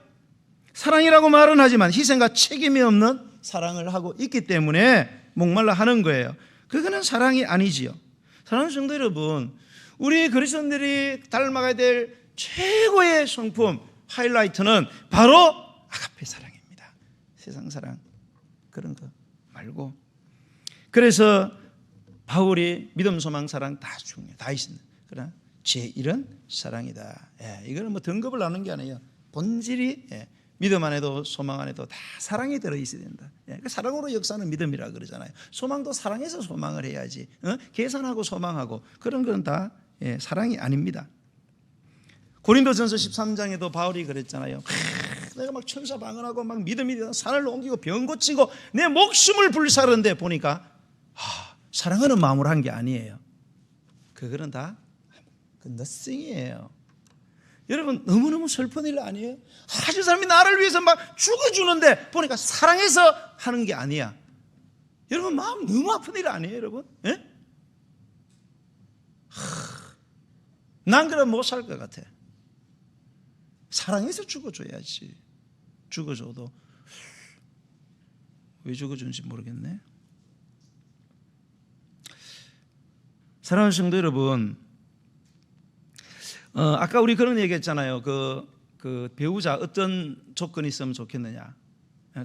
사랑이라고 말은 하지만 희생과 책임이 없는 사랑을 하고 있기 때문에 목말라 하는 거예요. 그거는 사랑이 아니지요. 사랑하는 성도 여러분, 우리 그리스도인들이 닮아가야 될 최고의 성품, 하이라이트는 바로 아가페 사랑입니다. 세상 사랑 그런 거 말고. 그래서 바울이 믿음, 소망, 사랑 다 중요해, 다 있는. 그러나 제1은 사랑이다. 이거는 뭐 등급을 나누는 게 아니에요. 본질이 믿음 안에도 소망 안에도 다 사랑이 들어있어야 된다. 사랑으로 역사하는 믿음이라 그러잖아요. 소망도 사랑해서 소망을 해야지. 계산하고 소망하고 그런 건 다 사랑이 아닙니다. 고린도전서 13장에도 바울이 그랬잖아요. 내가 막 천사방언하고 막 믿음이 산을 옮기고 병 고치고 내 목숨을 불사르는데 보니까 사랑하는 마음으로 한 게 아니에요. 그거는 다 nothing이에요. 여러분, 너무너무 슬픈 일 아니에요? 저 사람이 나를 위해서 막 죽어주는데 보니까 사랑해서 하는 게 아니야. 여러분, 마음 너무 아픈 일 아니에요, 여러분? 난 그럼 못 살 것 같아. 사랑해서 죽어줘야지. 죽어줘도 왜 죽어주는지 모르겠네. 사랑하는 성도 여러분, 아까 우리 그런 얘기했잖아요. 그 배우자 어떤 조건이 있으면 좋겠느냐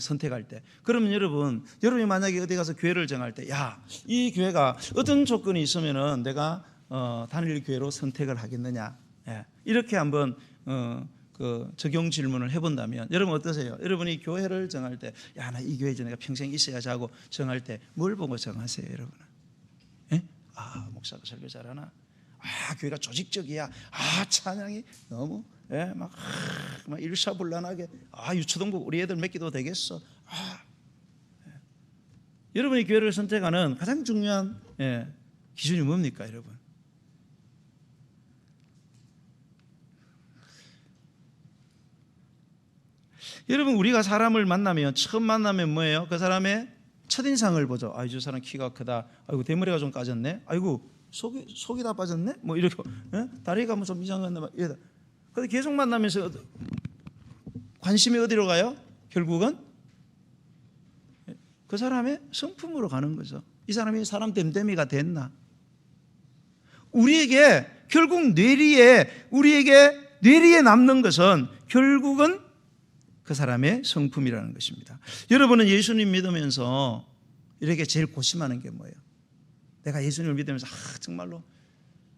선택할 때. 그러면 여러분이 만약에 어디 가서 교회를 정할 때, 이 교회가 어떤 조건이 있으면은 내가 다닐 교회로 선택을 하겠느냐, 이렇게 한번 그 적용 질문을 해본다면 여러분 어떠세요? 여러분이 교회를 정할 때, 나 이 교회에 내가 평생 있어야지 하고 정할 때 뭘 보고 정하세요, 여러분은? 목사가 설교 잘하나? 교회가 조직적이야. 찬양이 너무 막 일사불란하게. 유초동부 우리 애들 몇 기도 되겠어. 여러분이 교회를 선택하는 가장 중요한 기준이 뭡니까, 여러분? 여러분, 우리가 사람을 만나면 처음 만나면 뭐예요? 그 사람의 첫인상을 보죠. 저 사람 키가 크다. 아이고, 대머리가 좀 까졌네. 아이고, 속이 다 빠졌네. 뭐 이렇게 다리가 좀 이상한데 막 이러다. 근데 계속 만나면서 관심이 어디로 가요? 결국은 그 사람의 성품으로 가는 거죠. 이 사람이 사람 됨됨이가 됐나? 우리에게 결국 우리에게 뇌리에 남는 것은 결국은 그 사람의 성품이라는 것입니다. 여러분은 예수님 믿으면서 이렇게 제일 고심하는 게 뭐예요? 내가 예수님을 믿으면서 정말로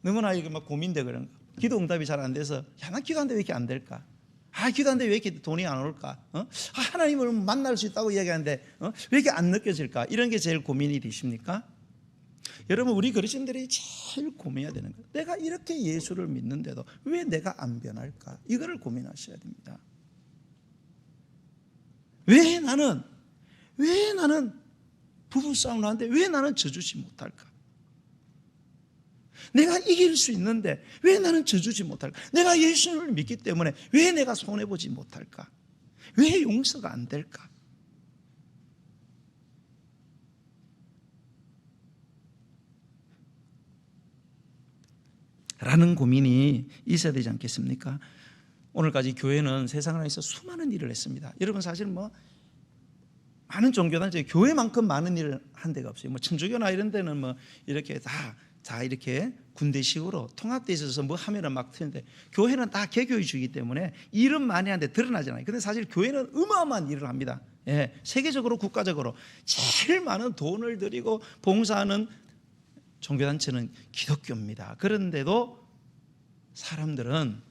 너무나 이게 막 고민돼 그런 거. 기도 응답이 잘 안 돼서 난 기도하는데 왜 이렇게 안 될까? 기도하는데 왜 이렇게 돈이 안 올까? 하나님을 만날 수 있다고 이야기하는데 왜 이렇게 안 느껴질까? 이런 게 제일 고민이 되십니까? 여러분, 우리 그리스도인들이 제일 고민해야 되는 거예요. 내가 이렇게 예수를 믿는데도 왜 내가 안 변할까? 이거를 고민하셔야 됩니다. 왜 나는 부부싸움을 하는데 왜 나는 져주지 못할까? 내가 이길 수 있는데 왜 나는 져주지 못할까? 내가 예수를 믿기 때문에 왜 내가 손해보지 못할까? 왜 용서가 안 될까? 라는 고민이 있어야 되지 않겠습니까? 오늘까지 교회는 세상 안에서 수많은 일을 했습니다. 여러분, 사실 많은 종교단체 교회만큼 많은 일을 한 데가 없어요. 천주교나 이런 데는 이렇게 다 이렇게 군대식으로 통합돼 있어서 하면은 막 트는데, 교회는 다 개교주의이기 때문에 일은 많이 하는데 드러나지 않아요. 근데 사실 교회는 어마어마한 일을 합니다. 세계적으로 국가적으로 제일 많은 돈을 들이고 봉사하는 종교단체는 기독교입니다. 그런데도 사람들은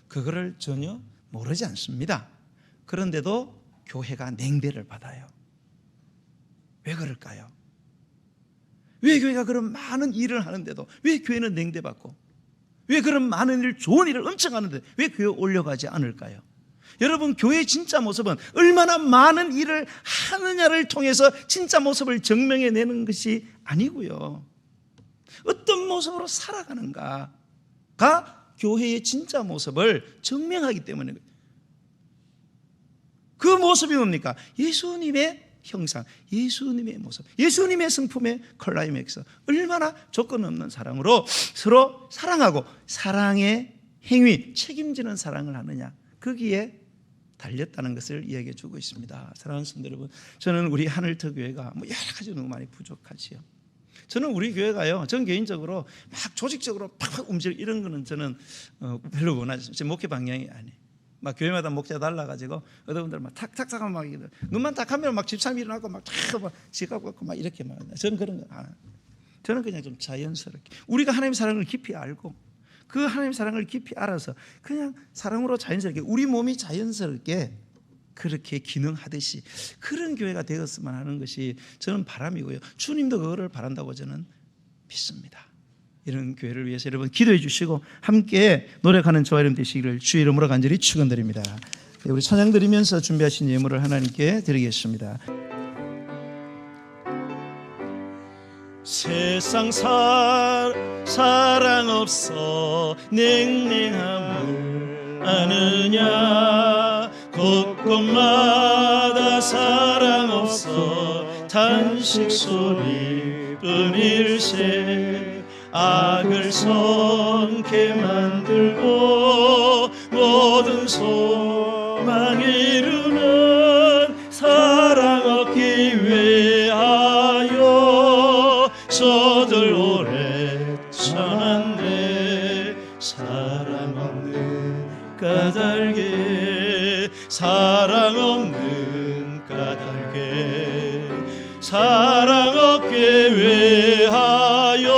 그거를 전혀 모르지 않습니다. 그런데도 교회가 냉대를 받아요. 왜 그럴까요? 왜 교회가 그런 많은 일을 하는데도 왜 교회는 냉대받고, 왜 그런 많은 일, 좋은 일을 엄청 하는데 왜 교회 올려가지 않을까요? 여러분, 교회의 진짜 모습은 얼마나 많은 일을 하느냐를 통해서 진짜 모습을 증명해내는 것이 아니고요, 어떤 모습으로 살아가는가가 교회의 진짜 모습을 증명하기 때문에, 그 모습이 뭡니까? 예수님의 형상, 예수님의 모습, 예수님의 성품의 클라이맥스, 얼마나 조건 없는 사랑으로 서로 사랑하고 사랑의 행위, 책임지는 사랑을 하느냐, 거기에 달렸다는 것을 이야기해 주고 있습니다. 사랑하는 성도 여러분, 저는 우리 하늘터 교회가 여러 가지 너무 많이 부족하지요. 저는 우리 교회가요, 전 개인적으로 막 조직적으로 팍팍 움직일 이런 거는 저는 별로 원하지 않습니다. 제 목회 방향이 아니에요. 막 교회마다 목자 달라가지고 어떤 분들 막 탁탁탁 막 눈만 딱 하면 막 집사람 일어나고 막 지갑 갖고 막 이렇게 막, 저는 그런 거 안 해요. 저는 그냥 좀 자연스럽게 우리가 하나님의 사랑을 깊이 알고 그 하나님의 사랑을 깊이 알아서 그냥 사랑으로 자연스럽게 우리 몸이 자연스럽게 그렇게 기능하듯이 그런 교회가 되었으면 하는 것이 저는 바람이고요, 주님도 그거를 바란다고 저는 믿습니다. 이런 교회를 위해서 여러분 기도해 주시고 함께 노력하는 저와 여러분 되시기를 주의 이름으로 간절히 축원드립니다. 우리 찬양 드리면서 준비하신 예물을 하나님께 드리겠습니다. 세상 사랑 없어 냉랭함을 아느냐, 곳곳마다 사랑 없어 탄식 소리 뿐일세, 악을 선케 만들고 모든 소망 이루는 사랑 얻기 위하여 저들 오래 참았네. 사랑 없는 까닭에, 사랑 없는 까닭에, 사랑 얻기 위하여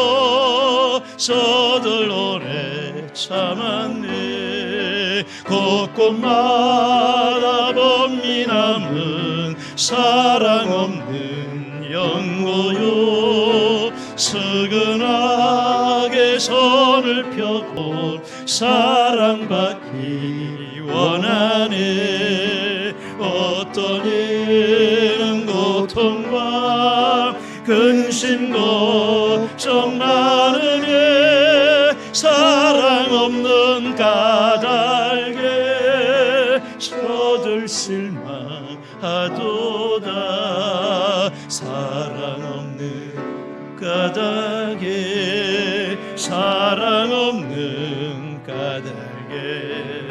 저들 오래 참았네. 곳곳마다 범미 남은 사랑 없는 영고요, 스근하게 손을 펴고 사랑받기 원하네. 어떤 이는 고통과 근심 걱정 많으네. 사랑 없는 까닭에 저들 실망하도다. 사랑 없는 까닭에, 사랑 없는 까닭에,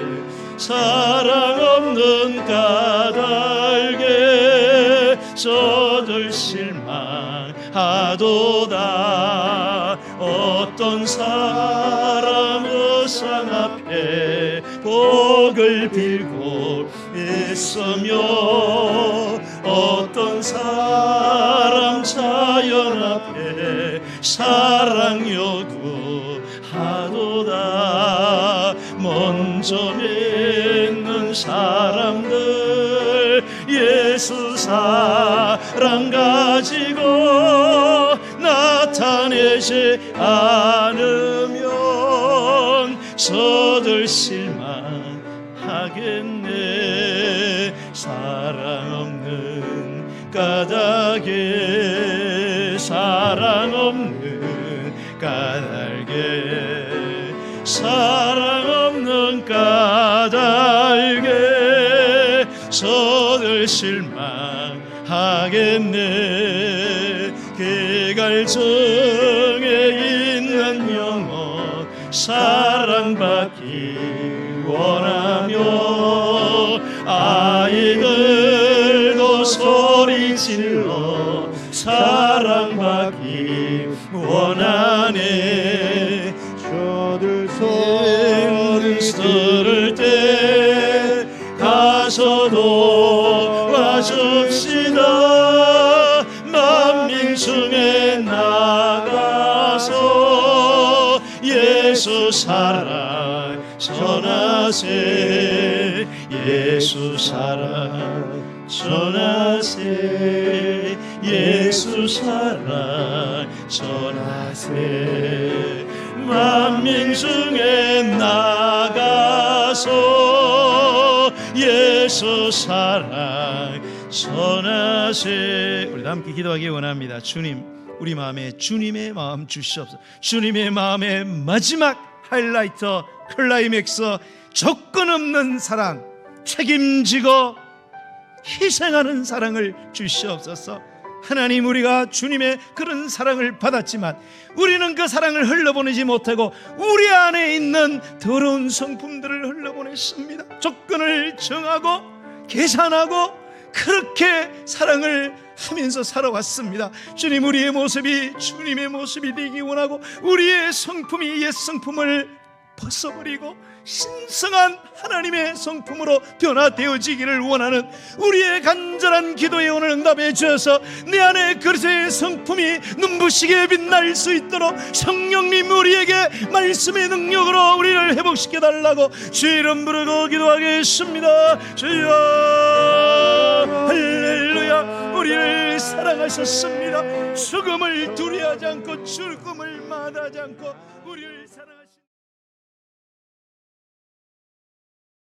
사랑 없는 까닭에 저들 실망하도다. 어떤 사람 의상 앞에 복을 빌고 있으며, 어떤 사람 자연 앞에 사랑 요구하도다. 먼저 믿는 사람들 예수 사랑 가지고 나타내지 않으면 저들 실망하겠네. 사랑 없는 까닭에, 사랑 없는 까닭에, 사랑 없는 까닭에 저들 실망하겠네. 개갈증에 있는 영혼 사랑받기 원하며, 아이들도 소리질러 사랑받기 원하네. 저들 소리 들을 때 가서 도와줍시다. 만민 중에 나가서 예수 사랑 전하세. 예수 사랑 전하세. 예수 사랑 전하세. 만민 중에 나가서 예수 사랑 전하세. 우리 함께 기도하기 원합니다. 주님, 우리 마음에 주님의 마음 주시옵소서. 주님의 마음의 마지막 하이라이터, 클라이맥스, 조건 없는 사랑, 책임지고 희생하는 사랑을 주시옵소서. 하나님, 우리가 주님의 그런 사랑을 받았지만 우리는 그 사랑을 흘러보내지 못하고 우리 안에 있는 더러운 성품들을 흘러보냈습니다. 조건을 정하고 계산하고 그렇게 사랑을 하면서 살아왔습니다. 주님, 우리의 모습이 주님의 모습이 되기 원하고 우리의 성품이 옛 성품을 벗어버리고 신성한 하나님의 성품으로 변화되어지기를 원하는 우리의 간절한 기도에 오늘 응답해 주셔서 내 안에 그리스도의 성품이 눈부시게 빛날 수 있도록 성령님 우리에게 말씀의 능력으로 우리를 회복시켜 달라고 주 이름 부르고 기도하겠습니다. 주여, 할렐루야. 우리를 사랑하셨습니다. 죽음을 두려워하지 않고 죽음을 마다하지 않고 우리를 사랑하셨습니다.